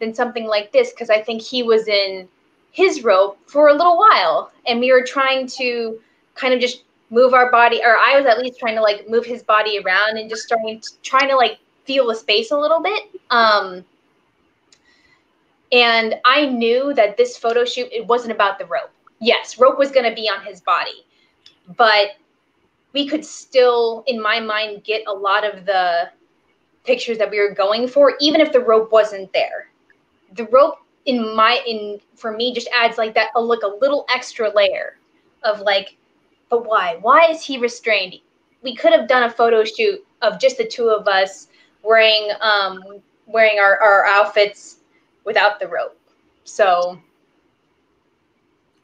B: than something like this, because I think he was in his rope for a little while and we were trying to kind of just move our body, or I was at least trying to like move his body around and just trying to like feel the space a little bit. And I knew that this photo shoot, it wasn't about the rope. Yes, rope was going to be on his body, but we could still, in my mind, get a lot of the pictures that we were going for, even if the rope wasn't there. The rope for me just adds like that, like a little extra layer of like, but why? Why is he restrained? We could have done a photo shoot of just the two of us wearing our outfits without the rope. So.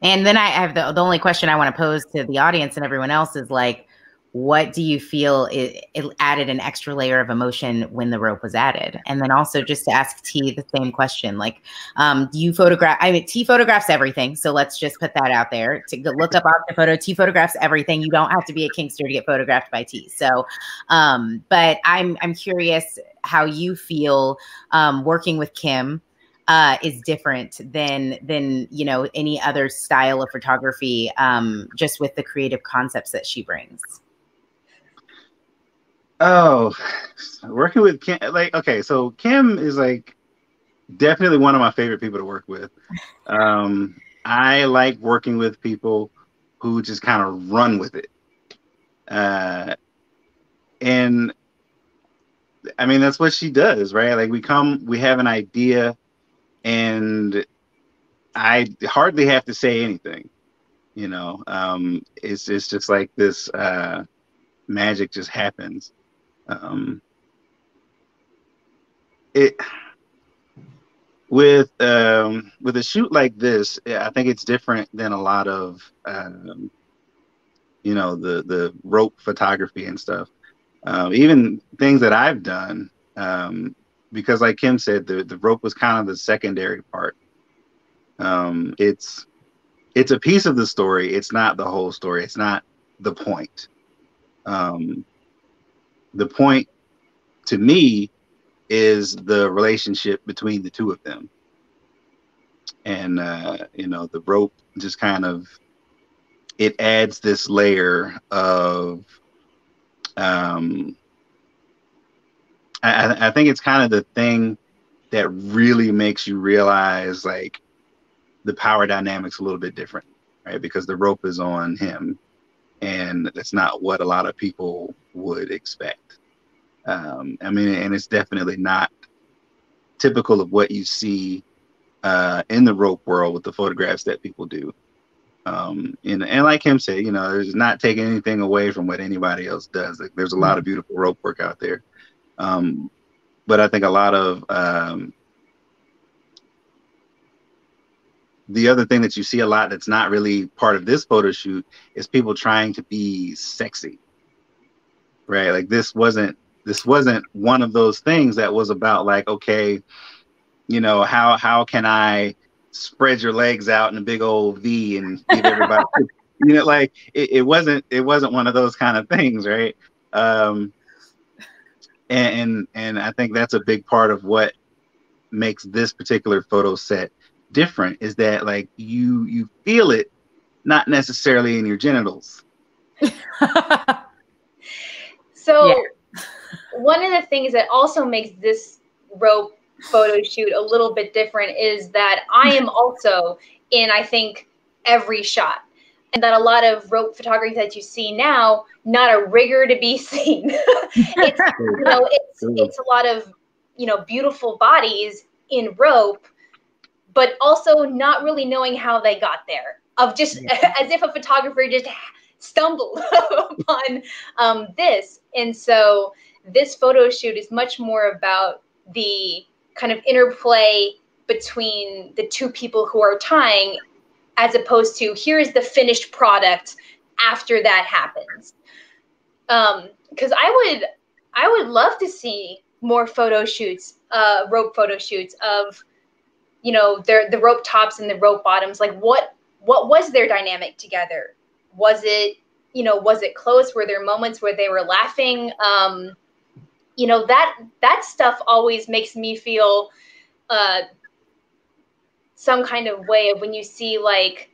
A: And then I have the only question I want to pose to the audience and everyone else is like, what do you feel it added an extra layer of emotion when the rope was added? And then also just to ask T the same question, like, do you photograph? I mean, T photographs everything. So let's just put that out there to look up Octofoto. T photographs everything. You don't have to be a kinkster to get photographed by T. So, but I'm curious how you feel working with Kim is different than you know, any other style of photography, just with the creative concepts that she brings.
C: Oh, working with Kim, like, okay, so Kim is like definitely one of my favorite people to work with. I like working with people who just kind of run with it. And I mean, that's what she does, right? Like we have an idea and I hardly have to say anything, you know. It's just like this magic just happens. With a shoot like this, I think it's different than a lot of you know, the rope photography and stuff. Even things that I've done, because like Kim said, the rope was kind of the secondary part. It's a piece of the story. It's not the whole story. It's not the point. The point to me is the relationship between the two of them. And, you know, the rope just kind of, it adds this layer of, I think it's kind of the thing that really makes you realize like the power dynamics a little bit different, right? Because the rope is on him and that's not what a lot of people would expect. I mean, and it's definitely not typical of what you see in the rope world with the photographs that people do. And like him said, you know, there's not taking anything away from what anybody else does. Like, there's a lot of beautiful rope work out there. But I think a lot of the other thing that you see a lot that's not really part of this photo shoot is people trying to be sexy, right? Like this wasn't one of those things that was about like, okay, you know, how can I spread your legs out in a big old V and give everybody, you know, like it wasn't one of those kind of things, right? And I think that's a big part of what makes this particular photo set different is that like you feel it, not necessarily in your genitals.
B: So yeah. One of the things that also makes this rope photo shoot a little bit different is that I am also in, I think, every shot. And that a lot of rope photography that you see now, not a rigger to be seen. It's, you know, it's a lot of, you know, beautiful bodies in rope, but also not really knowing how they got there. Of just as if a photographer just stumbled upon this. And so this photo shoot is much more about the kind of interplay between the two people who are tying, as opposed to here is the finished product after that happens. Because I would love to see more photo shoots, rope photo shoots of, you know, the rope tops and the rope bottoms. Like what what was their dynamic together? Was it, you know, was it close? Were there moments where they were laughing? You know, that stuff always makes me feel some kind of way of when you see, like,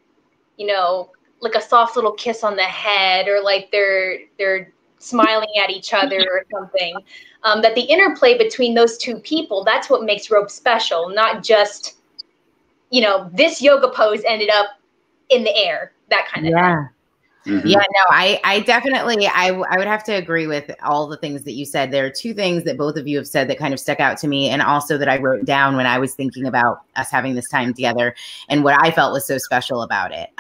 B: you know, like a soft little kiss on the head, or like they're smiling at each other or something. That the interplay between those two people, that's what makes rope special, not just, you know, this yoga pose ended up in the air, that kind of thing.
C: Mm-hmm.
A: Yeah, no, I definitely, I would have to agree with all the things that you said. There are two things that both of you have said that kind of stuck out to me, and also that I wrote down when I was thinking about us having this time together and what I felt was so special about it.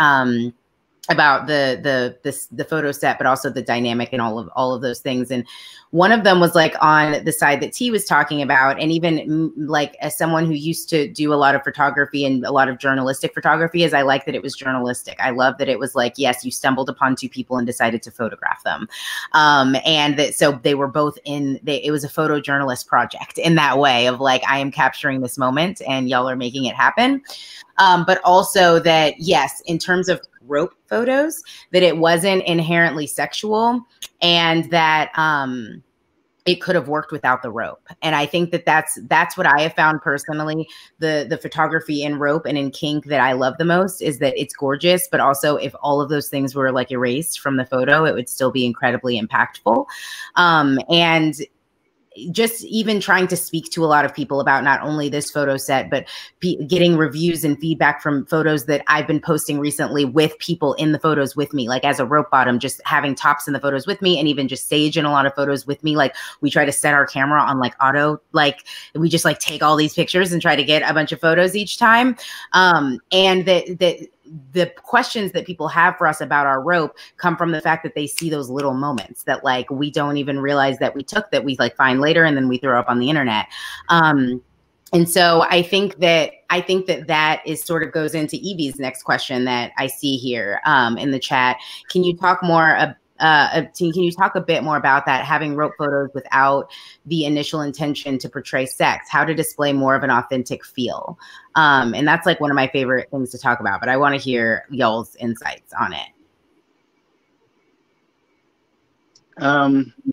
A: About the photo set, but also the dynamic and all of those things. And one of them was like on the side that T was talking about. And even like as someone who used to do a lot of photography and a lot of journalistic photography, is I like that it was journalistic. I love that it was like, yes, you stumbled upon two people and decided to photograph them. And that, so they were both it was a photojournalist project in that way of like, I am capturing this moment and y'all are making it happen. But also that, yes, in terms of rope photos, that it wasn't inherently sexual, and that it could have worked without the rope. And I think that that's what I have found personally, the photography in rope and in kink that I love the most, is that it's gorgeous, but also if all of those things were like erased from the photo, it would still be incredibly impactful. And just even trying to speak to a lot of people about not only this photo set, but getting reviews and feedback from photos that I've been posting recently with people in the photos with me, like as a rope bottom, just having tops in the photos with me, and even just Sage in a lot of photos with me. Like we try to set our camera on like auto, like we just like take all these pictures and try to get a bunch of photos each time. And that the questions that people have for us about our rope come from the fact that they see those little moments that like we don't even realize that we took, that we like find later and then we throw up on the internet. And so I think that is sort of goes into Evie's next question that I see here in the chat. Can you talk more can you talk a bit more about that, having rope photos without the initial intention to portray sex, how to display more of an authentic feel? And that's like one of my favorite things to talk about, but I want to hear y'all's insights on it.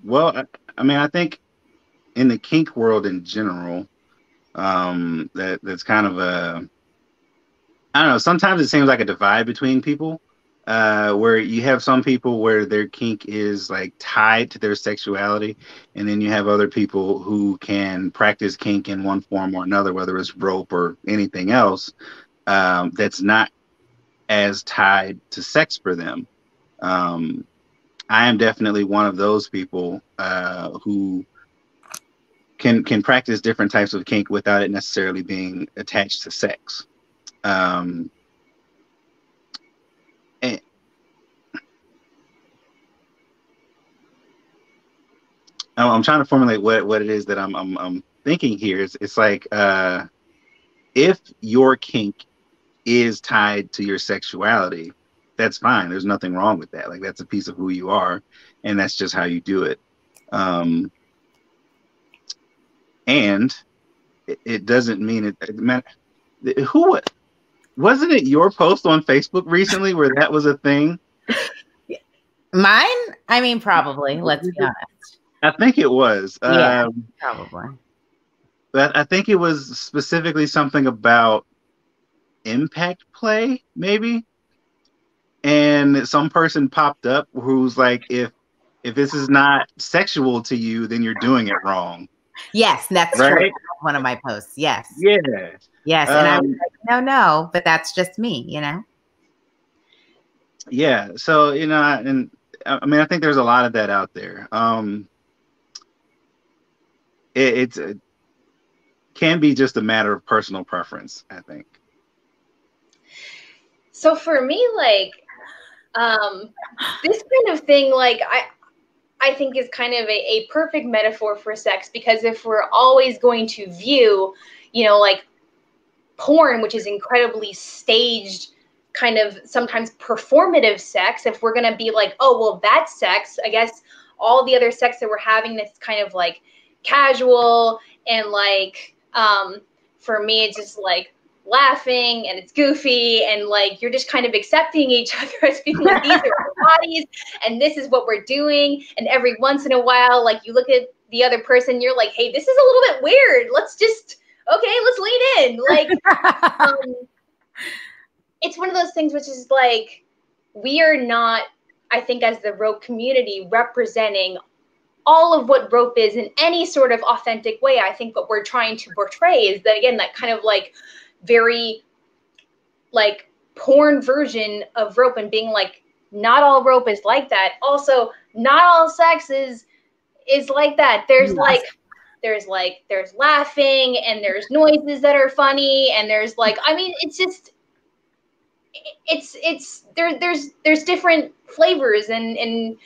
C: Well, I mean, I think in the kink world in general, that's kind of I don't know, sometimes it seems like a divide between people. Where you have some people where their kink is like tied to their sexuality, and then you have other people who can practice kink in one form or another, whether it's rope or anything else, that's not as tied to sex for them. I am definitely one of those people who can practice different types of kink without it necessarily being attached to sex. I'm trying to formulate what it is that I'm thinking here. It's like if your kink is tied to your sexuality, that's fine. There's nothing wrong with that. Like that's a piece of who you are, and that's just how you do it. And it doesn't mean it. Who wasn't it your post on Facebook recently where that was a thing?
A: Mine? I mean, probably. Let's be honest.
C: I think it was.
A: Yeah, probably.
C: But I think it was specifically something about impact play, maybe. And some person popped up who's like, if this is not sexual to you, then you're doing it wrong.
A: Yes, that's
C: right?
A: True. That's one of my posts. Yes.
C: Yeah.
A: Yes. And I was like, no, but that's just me, you know?
C: Yeah. So, you know, and I mean, I think there's a lot of that out there. It can be just a matter of personal preference, I think.
B: So for me, like, this kind of thing, like, I think is kind of a perfect metaphor for sex, because if we're always going to view, you know, like porn, which is incredibly staged, kind of sometimes performative sex, if we're going to be like, oh, well, that's sex, I guess all the other sex that we're having that's kind of like casual and like, for me, it's just like laughing and it's goofy and like you're just kind of accepting each other as being like, these are our bodies and this is what we're doing. And every once in a while, like you look at the other person, you're like, hey, this is a little bit weird. Let's lean in. Like, it's one of those things which is like, we are not, I think, as the rope community, representing all of what rope is in any sort of authentic way. I think what we're trying to portray is that, again, that kind of like very like porn version of rope, and being like, not all rope is like that. Also, not all sex is like that. There's there's laughing and there's noises that are funny and there's like, I mean, it's just, there's different flavors and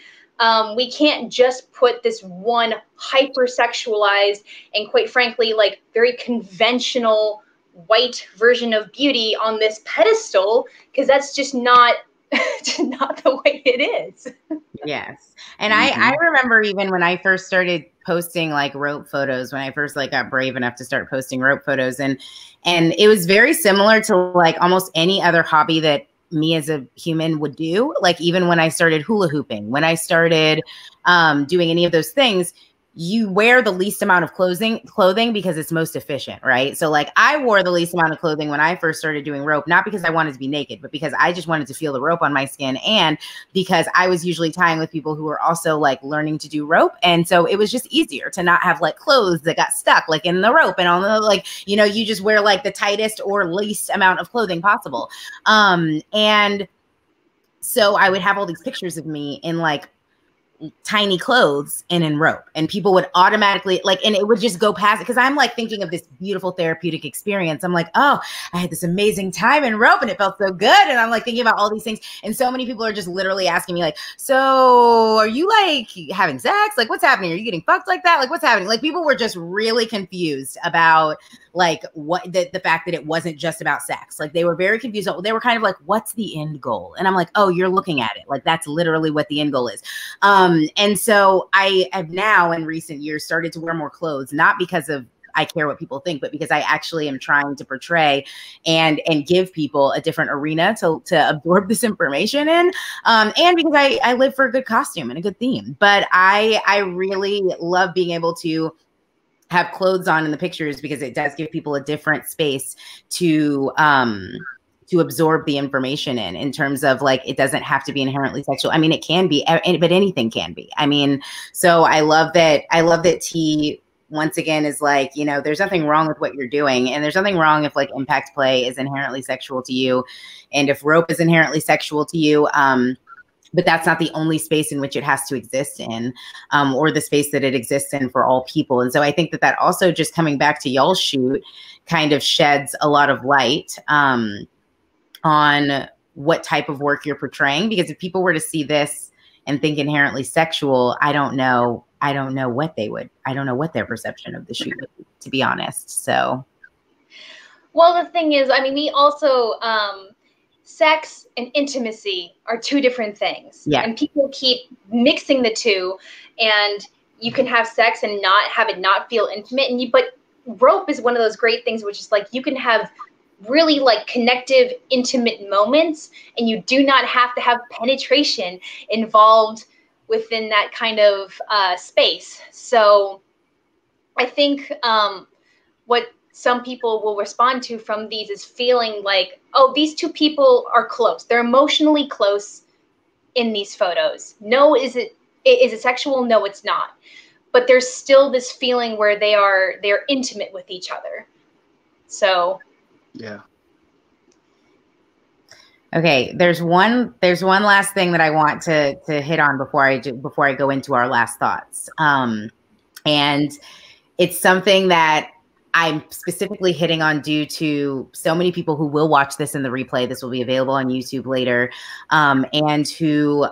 B: we can't just put this one hypersexualized and, quite frankly, like very conventional white version of beauty on this pedestal, because that's just not the way it is.
A: Yes. And I remember even when I first started posting like rope photos, when I first like got brave enough to start posting rope photos, and it was very similar to like almost any other hobby that me as a human would do. Like even when I started hula hooping, when I started doing any of those things, you wear the least amount of clothing because it's most efficient, right? So like I wore the least amount of clothing when I first started doing rope, not because I wanted to be naked, but because I just wanted to feel the rope on my skin, and because I was usually tying with people who were also like learning to do rope. And so it was just easier to not have like clothes that got stuck like in the rope and all the like, you know, you just wear like the tightest or least amount of clothing possible. And so I would have all these pictures of me in like tiny clothes and in rope, and people would automatically like, and it would just go past it because I'm like thinking of this beautiful therapeutic experience. I'm like, oh, I had this amazing time in rope and it felt so good. And I'm like thinking about all these things. And so many people are just literally asking me like, so are you like having sex? Like what's happening? Are you getting fucked like that? Like what's happening? Like people were just really confused about like what the fact that it wasn't just about sex. Like they were very confused. They were kind of like, what's the end goal? And I'm like, oh, you're looking at it. Like that's literally what the end goal is. And so I have now in recent years started to wear more clothes, not because of I care what people think, but because I actually am trying to portray and give people a different arena to absorb this information in. And because I live for a good costume and a good theme. But I really love being able to have clothes on in the pictures because it does give people a different space to absorb the information in terms of like, it doesn't have to be inherently sexual. I mean, it can be, but anything can be. I mean, so I love that T once again is like, you know, there's nothing wrong with what you're doing. And there's nothing wrong if like impact play is inherently sexual to you. And if rope is inherently sexual to you, but that's not the only space in which it has to exist in, or the space that it exists in for all people. And so I think that also just coming back to y'all's shoot kind of sheds a lot of light on what type of work you're portraying. Because if people were to see this and think inherently sexual, I don't know what their perception of the shoot would be, to be honest. So.
B: Well, the thing is, I mean, we also, sex and intimacy are two different things.
A: Yeah.
B: And people keep mixing the two, and you can have sex and not have it not feel intimate. But rope is one of those great things, which is like, you can have really like connective, intimate moments, and you do not have to have penetration involved within that kind of space. So I think what some people will respond to from these is feeling like, oh, these two people are close. They're emotionally close in these photos. No, is it sexual? No, it's not. But there's still this feeling where they're intimate with each other. So
C: yeah.
A: Okay, there's one last thing that I want to hit on before I go into our last thoughts. And it's something that I'm specifically hitting on due to so many people who will watch this in the replay. This will be available on YouTube later, and who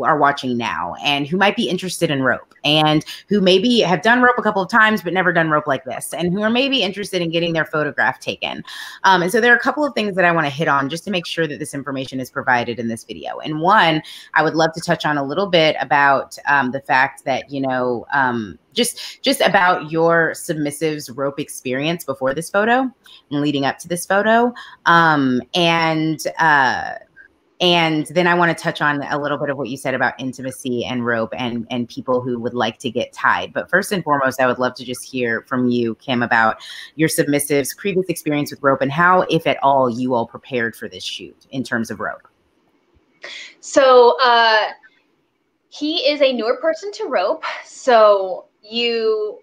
A: are watching now and who might be interested in rope and who maybe have done rope a couple of times but never done rope like this, and who are maybe interested in getting their photograph taken. And so there are a couple of things that I want to hit on just to make sure that this information is provided in this video. And one, I would love to touch on a little bit about the fact that, you know, just about your submissive's rope experience before this photo and leading up to this photo. And then I want to touch on a little bit of what you said about intimacy and rope and people who would like to get tied. But first and foremost, I would love to just hear from you, Kim, about your submissive's previous experience with rope and how, if at all, you all prepared for this shoot in terms of rope.
B: So he is a newer person to rope. So you,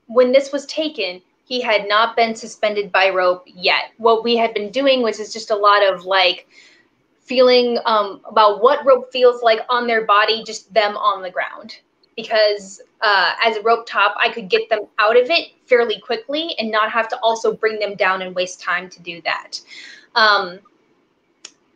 B: when this was taken, he had not been suspended by rope yet. What we had been doing was just a lot of like feeling about what rope feels like on their body, just them on the ground. Because as a rope top, I could get them out of it fairly quickly and not have to also bring them down and waste time to do that.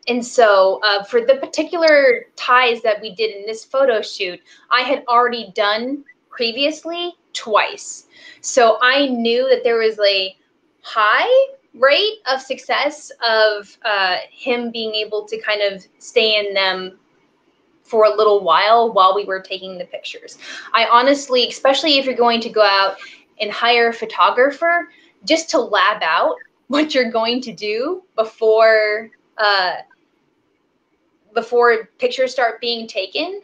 B: And so for the particular ties that we did in this photo shoot, I had already done previously twice. So I knew that there was a high rate of success of him being able to kind of stay in them for a little while we were taking the pictures. I honestly, especially if you're going to go out and hire a photographer, just to lab out what you're going to do before pictures start being taken,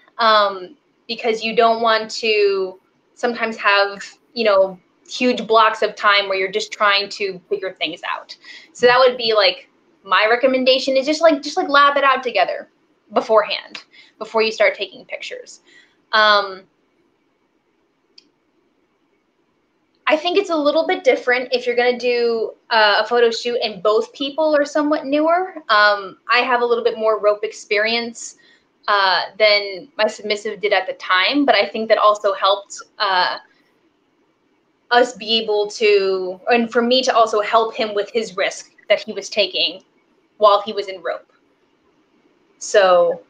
B: because you don't want to sometimes have, you know, huge blocks of time where you're just trying to figure things out. So that would be like my recommendation, is just like lab it out together beforehand, before you start taking pictures. I think it's a little bit different if you're going to do a photo shoot and both people are somewhat newer. I have a little bit more rope experience than my submissive did at the time, but I think that also helped us be able to, and for me to also help him with his risk that he was taking while he was in rope. So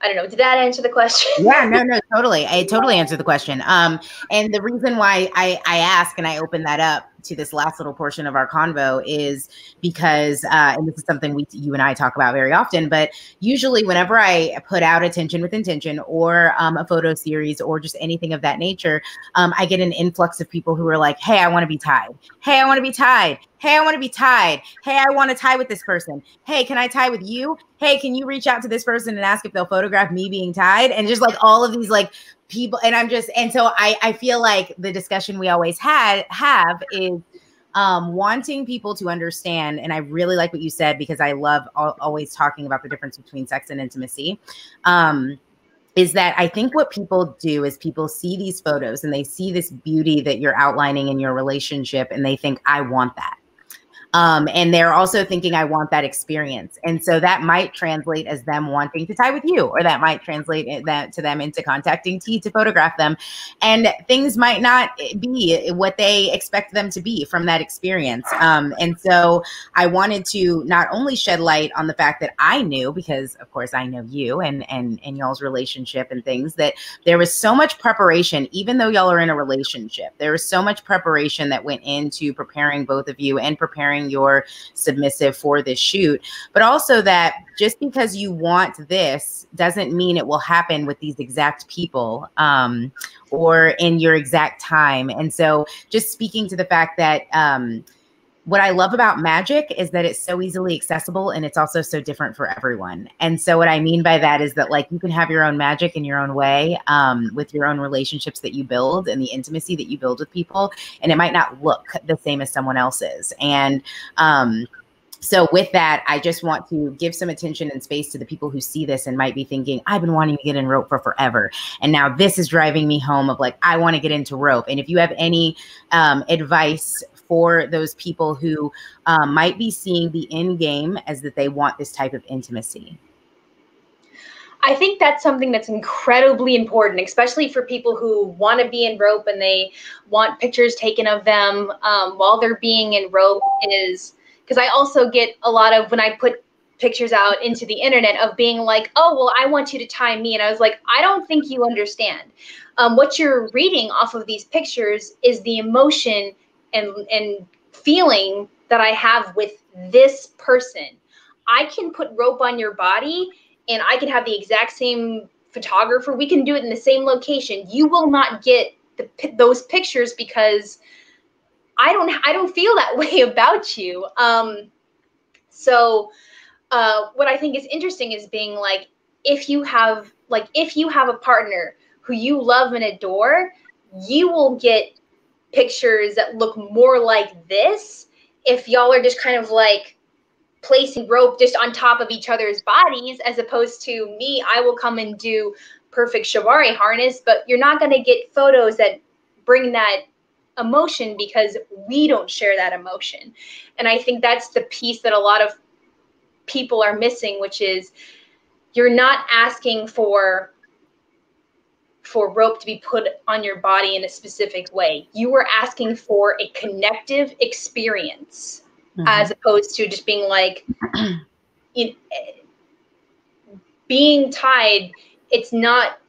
B: I don't know. Did that answer the question?
A: Yeah, no, totally. I totally answered the question. And the reason why I ask and I open that up to this last little portion of our convo is because, and this is something you and I talk about very often, but usually whenever I put out Attention with Intention or a photo series or just anything of that nature, I get an influx of people who are like, hey, I want to be tied. Hey, I want to be tied. Hey, I want to be tied. Hey, I want to tie with this person. Hey, can I tie with you? Hey, can you reach out to this person and ask if they'll photograph me being tied? And just like all of these like people. And so I feel like the discussion we always have is wanting people to understand. And I really like what you said, because I love always talking about the difference between sex and intimacy. Is that I think what people do is people see these photos and they see this beauty that you're outlining in your relationship and they think, I want that. And they're also thinking, I want that experience. And so that might translate as them wanting to tie with you, or that might translate that to them into contacting T to photograph them. And things might not be what they expect them to be from that experience. And so I wanted to not only shed light on the fact that I knew, because of course I know you and y'all's relationship and things, that there was so much preparation, even though y'all are in a relationship, there was so much preparation that went into preparing both of you and preparing your submissive for this shoot, but also that just because you want this doesn't mean it will happen with these exact people or in your exact time. And so just speaking to the fact that what I love about magic is that it's so easily accessible and it's also so different for everyone. And so what I mean by that is that like you can have your own magic in your own way with your own relationships that you build and the intimacy that you build with people. And it might not look the same as someone else's. And so with that, I just want to give some attention and space to the people who see this and might be thinking, I've been wanting to get in rope for forever. And now this is driving me home of like, I want to get into rope. And if you have any advice for those people who might be seeing the end game as that they want this type of intimacy?
B: I think that's something that's incredibly important, especially for people who want to be in rope and they want pictures taken of them while they're being in rope, is because I also get a lot of, when I put pictures out into the internet of being like, oh, well, I want you to tie me. And I was like, I don't think you understand. What you're reading off of these pictures is the emotion and feeling that I have with this person. I can put rope on your body and I can have the exact same photographer. We can do it in the same location. You will not get those pictures because I don't feel that way about you. So what I think is interesting is being like, if you have a partner who you love and adore, you will get pictures that look more like this. If y'all are just kind of like placing rope just on top of each other's bodies, as opposed to me, I will come and do perfect shibari harness, but you're not going to get photos that bring that emotion because we don't share that emotion. And I think that's the piece that a lot of people are missing, which is you're not asking for rope to be put on your body in a specific way. You were asking for a connective experience, as opposed to just being like, being tied. It's not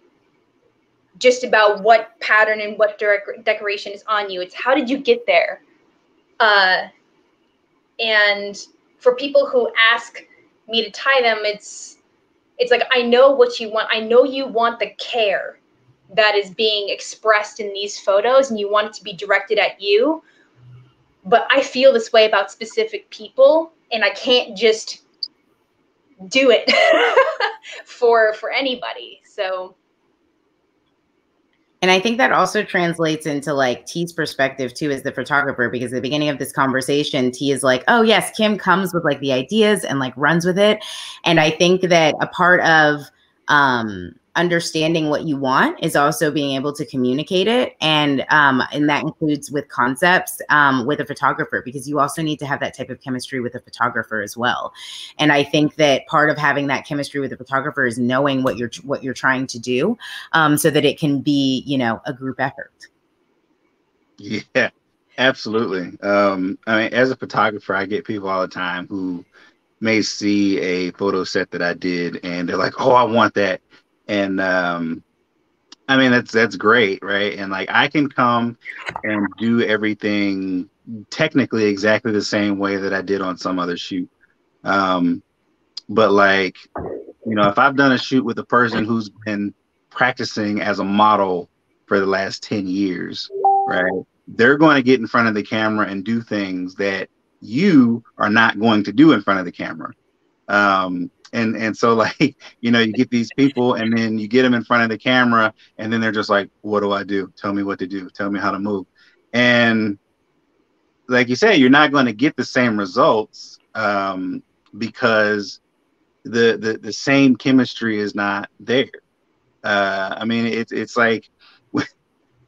B: just about what pattern and what decoration is on you. It's how did you get there? And for people who ask me to tie them, it's like, I know what you want. I know you want the care that is being expressed in these photos and you want it to be directed at you. But I feel this way about specific people and I can't just do it for anybody. So.
A: And I think that also translates into like T's perspective too as the photographer, because at the beginning of this conversation, T is like, oh yes, Kim comes with like the ideas and like runs with it. And I think that a part of understanding what you want is also being able to communicate it. And that includes with concepts with a photographer, because you also need to have that type of chemistry with a photographer as well. And I think that part of having that chemistry with a photographer is knowing what you're trying to do, so that it can be, you know, a group effort.
C: Yeah, absolutely. I mean, as a photographer, I get people all the time who may see a photo set that I did and they're like, oh, I want that. And I mean, that's great, right? And like, I can come and do everything technically exactly the same way that I did on some other shoot. But like, you know, if I've done a shoot with a person who's been practicing as a model for the last 10 years, right? They're going to get in front of the camera and do things that you are not going to do in front of the camera. And so like, you know, you get these people and then you get them in front of the camera and then they're just like, what do I do? Tell me what to do. Tell me how to move. And like you said, you're not going to get the same results because the same chemistry is not there. I mean, it's like,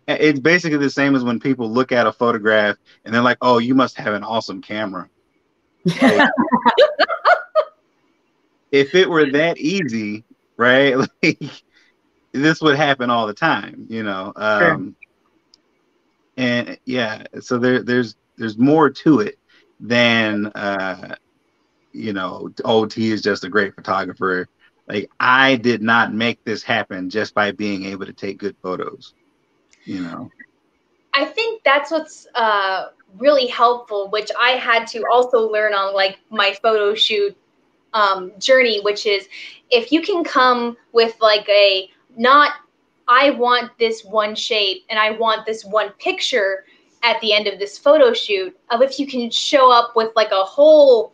C: it's basically the same as when people look at a photograph and they're like, oh, you must have an awesome camera. Like, if it were that easy, right? Like, this would happen all the time, you know?
A: Sure.
C: And yeah, so there's more to it than, you know, OT is just a great photographer. Like, I did not make this happen just by being able to take good photos, you know?
B: I think that's what's really helpful, which I had to also learn on like my photo shoot journey, which is if you can come with like I want this one shape and I want this one picture at the end of this photo shoot, if you can show up with like a whole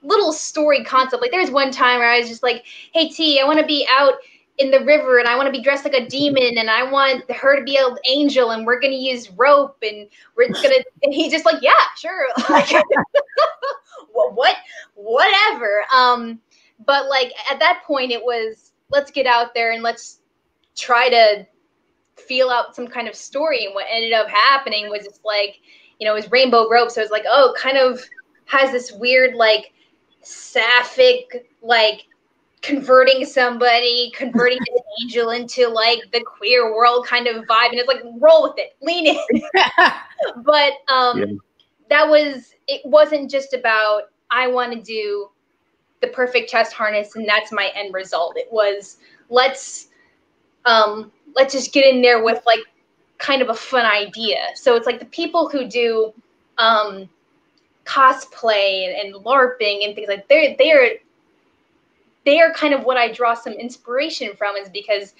B: little story concept. Like there's one time where I was just like, hey T, I want to be out in the river and I want to be dressed like a demon and I want her to be an angel and we're going to use rope and and he's just like, yeah, sure. Whatever. But like at that point it was, let's get out there and let's try to feel out some kind of story. And what ended up happening was just like, you know, it was rainbow rope. So it's like, oh, kind of has this weird, like sapphic, like converting an angel into like the queer world kind of vibe. And it's like, roll with it, lean in. But it wasn't just about, I want to do the perfect chest harness and that's my end result. It was, let's just get in there with like kind of a fun idea. So it's like the people who do cosplay and LARPing and things like they are kind of what I draw some inspiration from, is because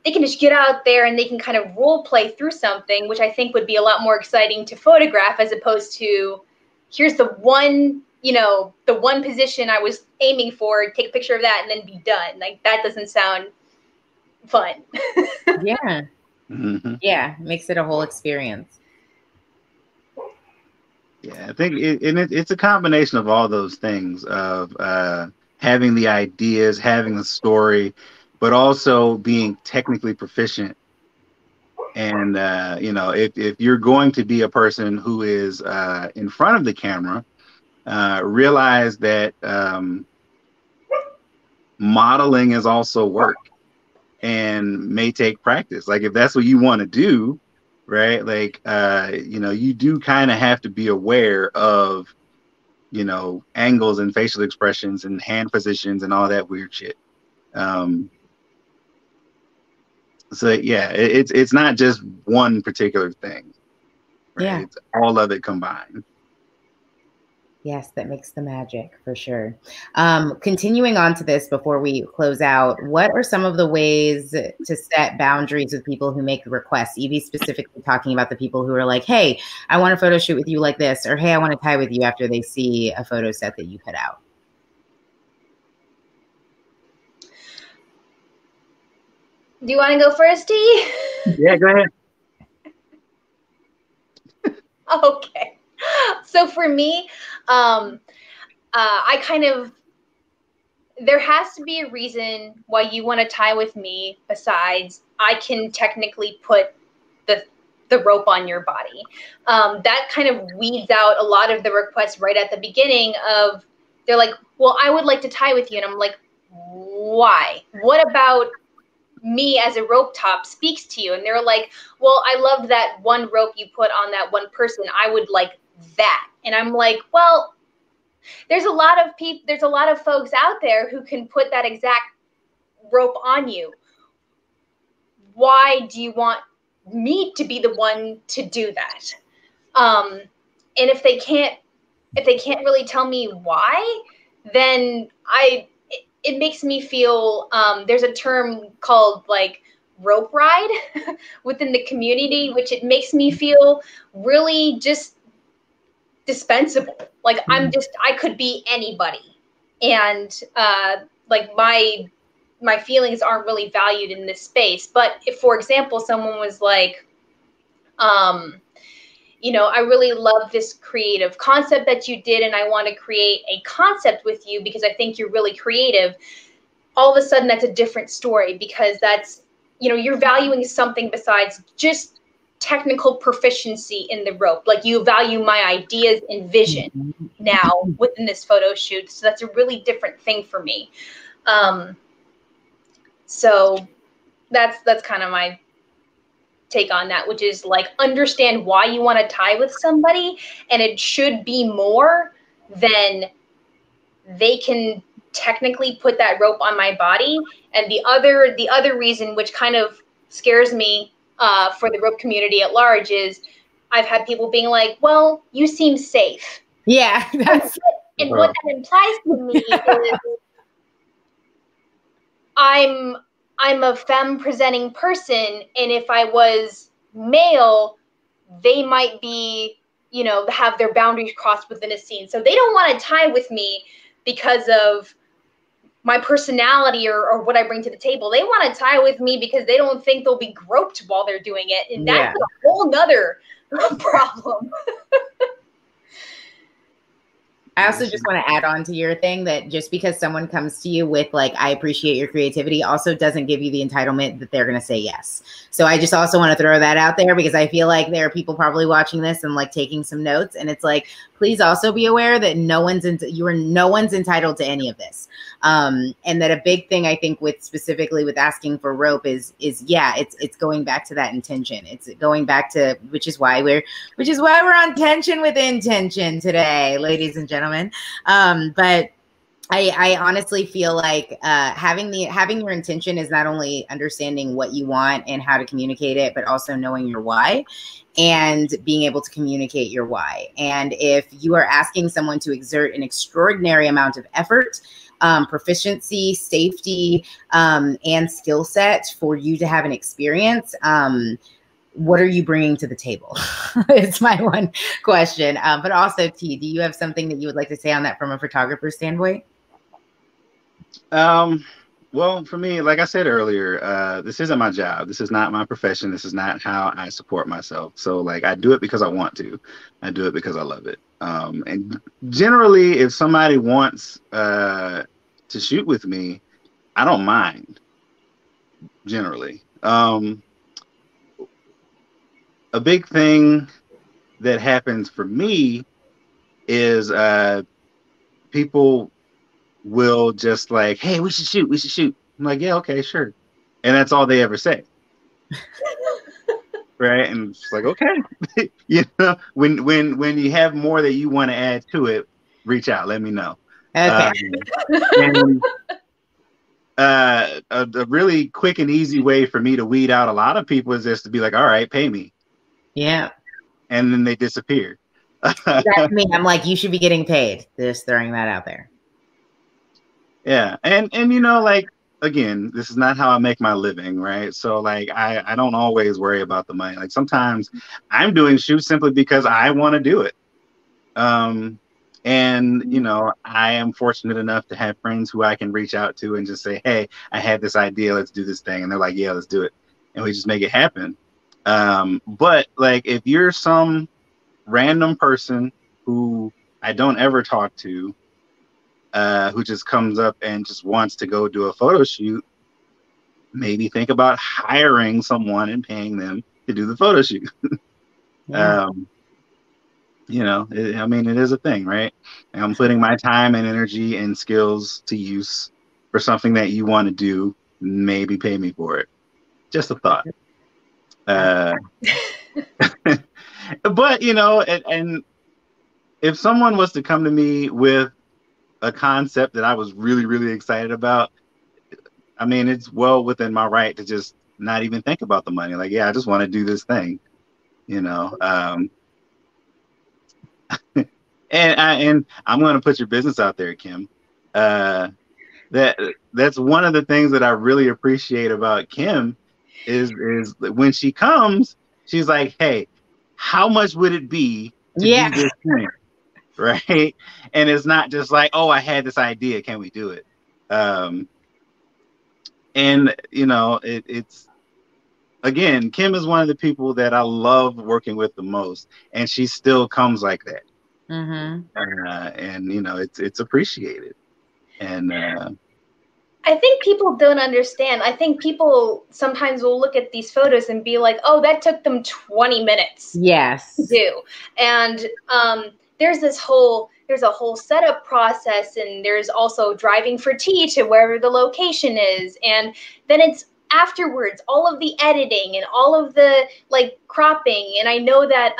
B: they can just get out there and they can kind of role play through something, which I think would be a lot more exciting to photograph, as opposed to here's the one, you know, the one position I was aiming for, take a picture of that and then be done. Like, that doesn't sound fun.
A: Yeah. Yeah. Makes it a whole experience.
C: Yeah, I think it's a combination of all those things, of having the ideas, having the story, but also being technically proficient. And, you know, if you're going to be a person who is in front of the camera, realize that modeling is also work and may take practice. Like, if that's what you want to do, right? Like, you know, you do kind of have to be aware of, you know, angles and facial expressions and hand positions and all that weird shit. So yeah, it's not just one particular thing, right?
A: Yeah.
C: It's all of it combined.
A: Yes, that makes the magic for sure. Continuing on to this before we close out, what are some of the ways to set boundaries with people who make requests? Evie specifically talking about the people who are like, hey, I want a photo shoot with you like this, or hey, I want to tie with you, after they see a photo set that you put out.
B: Do you want to go first, Dee?
C: Yeah, go ahead.
B: Okay. So for me, I kind of, there has to be a reason why you want to tie with me, besides I can technically put the rope on your body. That kind of weeds out a lot of the requests right at the beginning of, they're like, well, I would like to tie with you. And I'm like, why? What about me as a rope top speaks to you? And they're like, well, I love that one rope you put on that one person. I would like that. And I'm like, well, there's a lot of people, there's a lot of folks out there who can put that exact rope on you. Why do you want me to be the one to do that? And if they can't really tell me why, then it makes me feel, there's a term called like rope ride within the community, which it makes me feel really just dispensable. Like, I could be anybody. And like my feelings aren't really valued in this space. But if, for example, someone was like, you know, I really love this creative concept that you did, and I want to create a concept with you because I think you're really creative. All of a sudden, that's a different story, because that's, you know, you're valuing something besides just technical proficiency in the rope. Like, you value my ideas and vision now within this photo shoot. So that's a really different thing for me. So that's kind of my take on that, which is like, understand why you want to tie with somebody, and it should be more than they can technically put that rope on my body. And the other reason, which kind of scares me for the rope community at large, is I've had people being like, well, you seem safe.
A: Yeah.
B: And what that implies to me is I'm a femme presenting person, and if I was male, they might be, you know, have their boundaries crossed within a scene. So they don't want to tie with me because of my personality or what I bring to the table. They want to tie with me because they don't think they'll be groped while they're doing it. And that's a whole nother problem.
A: I also just want to add on to your thing that just because someone comes to you with like, I appreciate your creativity, also doesn't give you the entitlement that they're going to say yes. So I just also want to throw that out there, because I feel like there are people probably watching this and like taking some notes, and it's like, please also be aware that no one's entitled to any of this. And that a big thing I think with specifically with asking for rope is it's going back to that intention. It's going back to, which is why we're on tension with intention today, ladies and gentlemen. But I honestly feel like having your intention is not only understanding what you want and how to communicate it, but also knowing your why and being able to communicate your why. And if you are asking someone to exert an extraordinary amount of effort, proficiency, safety, and skill set for you to have an experience, what are you bringing to the table? It's my one question. But also, T, do you have something that you would like to say on that from a photographer's standpoint?
C: Well, for me, like I said earlier, this isn't my job. This is not my profession. This is not how I support myself. So like, I do it because I want to. I do it because I love it. And generally, if somebody wants to shoot with me, I don't mind, generally. A big thing that happens for me is people will just like, hey, we should shoot. We should shoot. I'm like, yeah, okay, sure. And that's all they ever say. Right. And it's like, okay. You know, when you have more that you want to add to it, reach out, let me know.
A: Okay.
C: And a really quick and easy way for me to weed out a lot of people is just to be like, all right, pay me.
A: Yeah.
C: And then they disappear.
A: That's me. I'm like, you should be getting paid. Just throwing that out there.
C: Yeah. And you know, like, again, this is not how I make my living, right? So like, I don't always worry about the money. Like sometimes I'm doing shoots simply because I want to do it. And you know, I am fortunate enough to have friends who I can reach out to and just say, hey, I had this idea, let's do this thing. And they're like, yeah, let's do it. And we just make it happen. But like, if you're some random person who I don't ever talk to, who just comes up and just wants to go do a photo shoot, maybe think about hiring someone and paying them to do the photo shoot. Yeah. You know, I mean, it is a thing, right? And I'm putting my time and energy and skills to use for something that you want to do. Maybe pay me for it. Just a thought. But, you know, and if someone was to come to me with a concept that I was really, really excited about, I mean, it's well within my right to just not even think about the money. Like, yeah, I just want to do this thing, you know. And I'm going to put your business out there, Kim. That's one of the things that I really appreciate about Kim is when she comes, she's like, hey, how much would it be to do this thing? Right. And it's not just like, oh, I had this idea, can we do it? And you know, it's again, Kim is one of the people that I love working with the most, and she still comes like that. And you know, it's appreciated. And
B: I think people don't understand. I think people sometimes will look at these photos and be like, oh, that took them 20 minutes to do. And there's a whole setup process, and there's also driving for tea to wherever the location is. And then it's afterwards, all of the editing and all of the like cropping. And I know that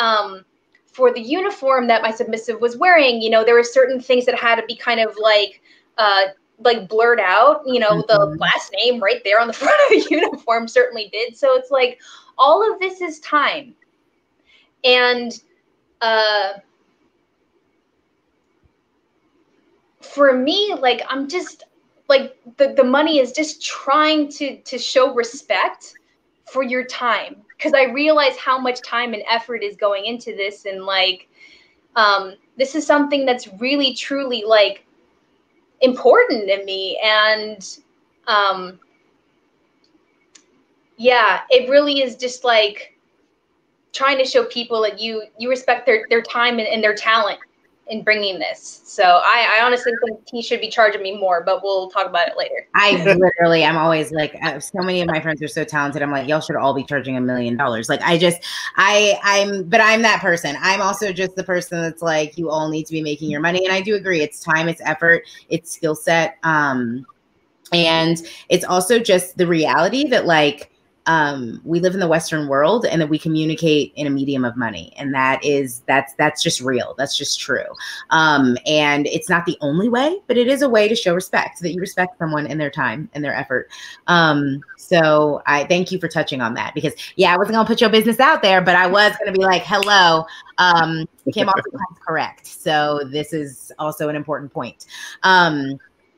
B: for the uniform that my submissive was wearing, you know, there were certain things that had to be kind of like blurred out, you know, the last name right there on the front of the uniform certainly did. So it's like, all of this is time. And for me, like, I'm just like, the money is just trying to show respect for your time. Because I realize how much time and effort is going into this. And like, this is something that's really, truly like important to me. And yeah, it really is just like trying to show people that you respect their time and their talent in bringing this. So I honestly think he should be charging me more, but we'll talk about it later.
A: I'm always like, so many of my friends are so talented. I'm like, y'all should all be charging $1 million. Like, but I'm that person. I'm also just the person that's like, you all need to be making your money. And I do agree. It's time, it's effort, it's skill set. And it's also just the reality that like, we live in the Western world, and that we communicate in a medium of money, and that's just real. That's just true. And it's not the only way, but it is a way to show respect, that you respect someone and their time and their effort. So I thank you for touching on that, because yeah, I wasn't gonna put your business out there, but I was gonna be like, hello, Kim also comes correct. So this is also an important point.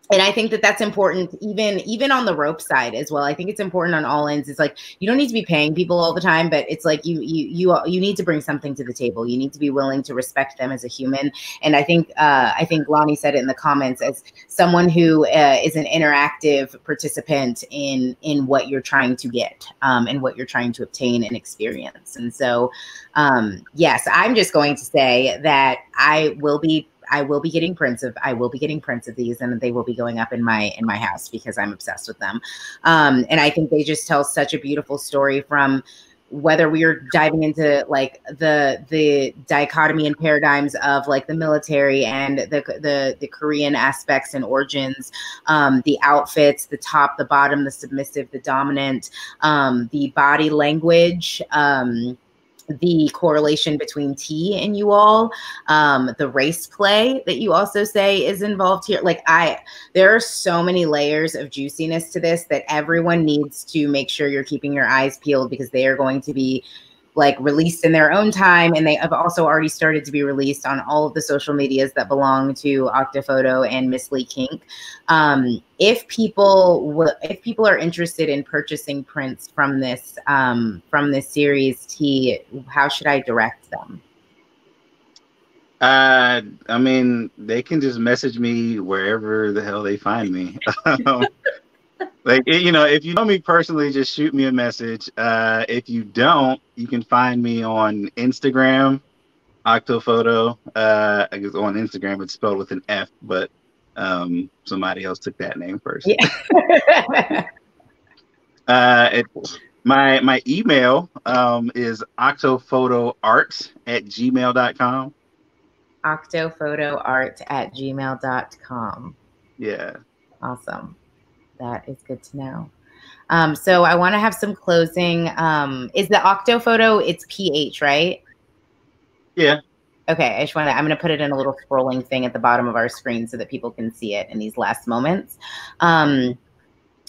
A: And I think that that's important, even on the rope side as well. I think it's important on all ends. It's like, you don't need to be paying people all the time, but it's like you need to bring something to the table. You need to be willing to respect them as a human. And I think Lonnie said it in the comments, as someone who is an interactive participant in what you're trying to get, and what you're trying to obtain and experience. And so, yes, I'm just going to say that I will be getting prints of these, and they will be going up in my house, because I'm obsessed with them. And I think they just tell such a beautiful story, from whether we are diving into like the dichotomy and paradigms of like the military and the Korean aspects and origins, the outfits, the top, the bottom, the submissive, the dominant, the body language, the correlation between tea and you all, the race play that you also say is involved here. Like there are so many layers of juiciness to this that everyone needs to make sure you're keeping your eyes peeled, because they are going to be like released in their own time. And they have also already started to be released on all of the social medias that belong to Octofoto and MissLeeKink. If people are interested in purchasing prints from this series tea, how should I direct them?
C: I mean, they can just message me wherever the hell they find me. Like, you know, if you know me personally, just shoot me a message. If you don't, you can find me on Instagram, Octofoto. I guess on Instagram it's spelled with an F, but somebody else took that name first.
A: Yeah.
C: My email is octophotoart@gmail.com.
A: Octophotoart@gmail.com.
C: Yeah.
A: Awesome. That is good to know. So I want to have some closing. Is the Octofoto, it's PH, right?
C: Yeah.
A: Okay, I'm going to put it in a little scrolling thing at the bottom of our screen so that people can see it in these last moments. And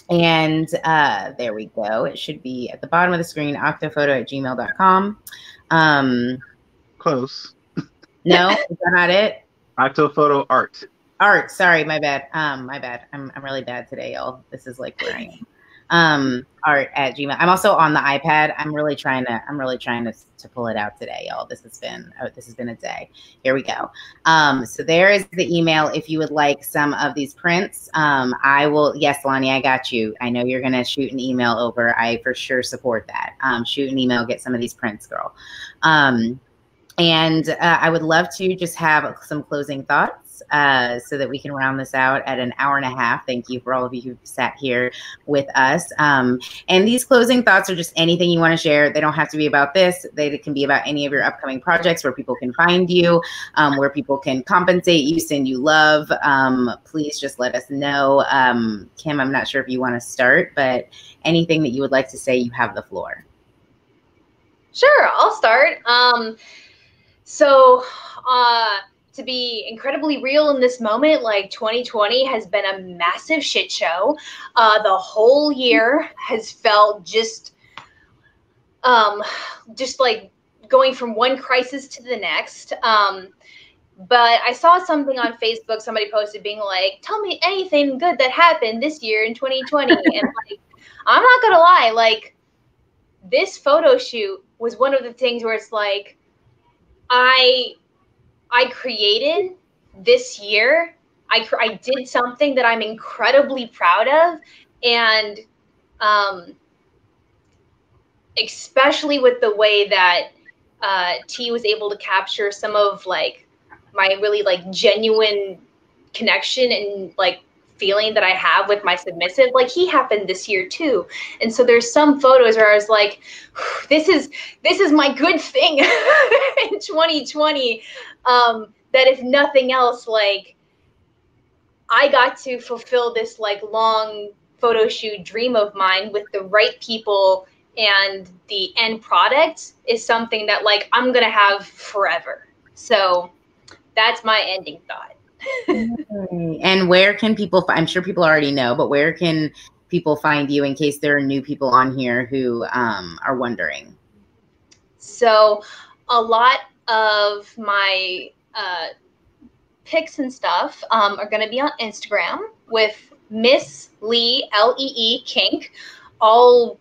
A: there we go. It should be at the bottom of the screen, octophoto@gmail.com.
C: Close.
A: No, is that not it?
C: Octophoto art.
A: Art, sorry, my bad. My bad. I'm really bad today, y'all. This is like where I am. Art@gmail. I'm also on the iPad. I'm really trying to pull it out today, y'all. This has been a day. Here we go. So there is the email. If you would like some of these prints, I will. Yes, Lonnie, I got you. I know you're gonna shoot an email over. I for sure support that. Shoot an email. Get some of these prints, girl. And I would love to just have some closing thoughts, so that we can round this out at an hour and a half. Thank you for all of you who sat here with us. And these closing thoughts are just anything you want to share. They don't have to be about this. They can be about any of your upcoming projects, where people can find you, where people can compensate you, send you love. Please just let us know. Kim, I'm not sure if you want to start, but anything that you would like to say, you have the floor.
B: Sure, I'll start. So to be incredibly real in this moment, like 2020 has been a massive shit show. The whole year has felt just like going from one crisis to the next. But I saw something on Facebook, somebody posted being like, tell me anything good that happened this year in 2020. And like, I'm not gonna lie, like this photo shoot was one of the things where it's like, I created this year. I did something that I'm incredibly proud of, and especially with the way that T was able to capture some of like my really like genuine connection and like feeling that I have with my submissive. Like he happened this year too. And so there's some photos where I was like, this is my good thing in 2020. That if nothing else, like I got to fulfill this like long photo shoot dream of mine with the right people and the end product is something that like I'm gonna have forever. So that's my ending thought.
A: And where can people, I'm sure people already know, but where can people find you in case there are new people on here who are wondering?
B: So a lot of my pics and stuff are going to be on Instagram with Miss Lee, Lee Kink, all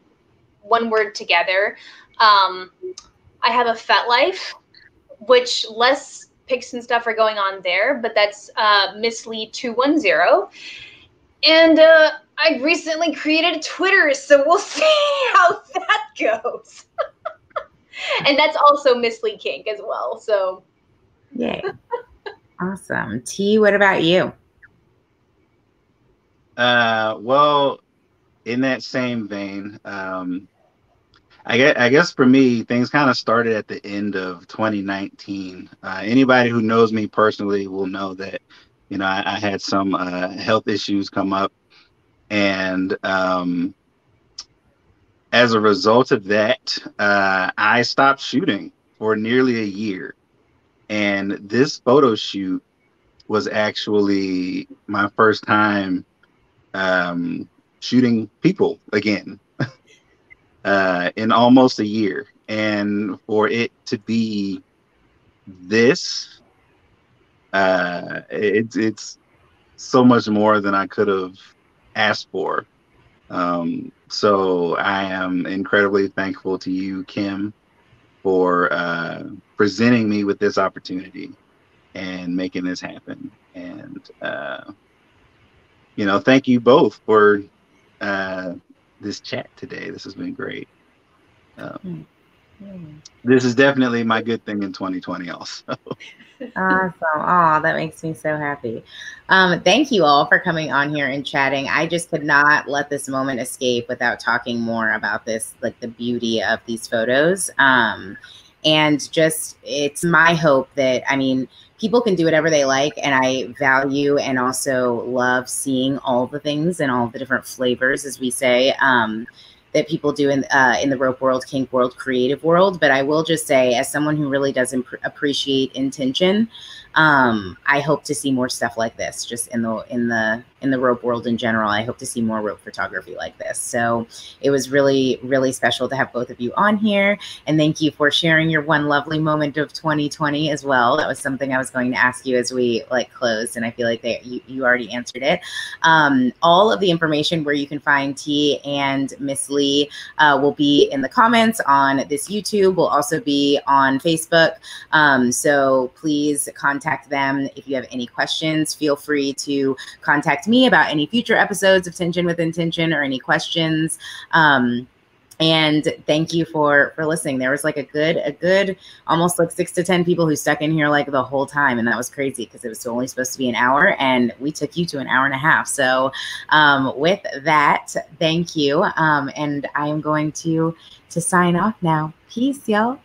B: one word together. I have a FetLife, which less pics and stuff are going on there, but that's Miss Lee 210. And I recently created a Twitter, so we'll see how that goes. And that's also MissLeeKink as well. So,
A: yay. Awesome. T, what about you?
C: Well, in that same vein, I guess for me, things kind of started at the end of 2019. Anybody who knows me personally will know that, you know, I had some health issues come up, and as a result of that, I stopped shooting for nearly a year. And this photo shoot was actually my first time shooting people again in almost a year. And for it to be this, it's so much more than I could have asked for. So I am incredibly thankful to you, Kim, for presenting me with this opportunity and making this happen. And, you know, thank you both for this chat today. This has been great. This is definitely my good thing in 2020 also.
A: Awesome. Oh, that makes me so happy. Thank you all for coming on here and chatting. I just could not let this moment escape without talking more about this, like the beauty of these photos. And just, it's my hope that, I mean, people can do whatever they like, and I value and also love seeing all the things and all the different flavors, as we say, that people do in the rope world, kink world, creative world. But I will just say, as someone who really does appreciate intention, I hope to see more stuff like this just in the rope world in general. I hope to see more rope photography like this. So it was really, really special to have both of you on here. And thank you for sharing your one lovely moment of 2020 as well. That was something I was going to ask you as we like closed, and I feel like you already answered it. All of the information where you can find T and Miss Lee will be in the comments on this YouTube. Will also be on Facebook. So please contact them if you have any questions. Feel free to contact me about any future episodes of Tension with Intention or any questions. And thank you for listening. There was like a good almost like 6 to 10 people who stuck in here like the whole time, and that was crazy because it was only supposed to be an hour, and we took you to an hour and a half. So with that, thank you. And I am going to sign off now. Peace, y'all.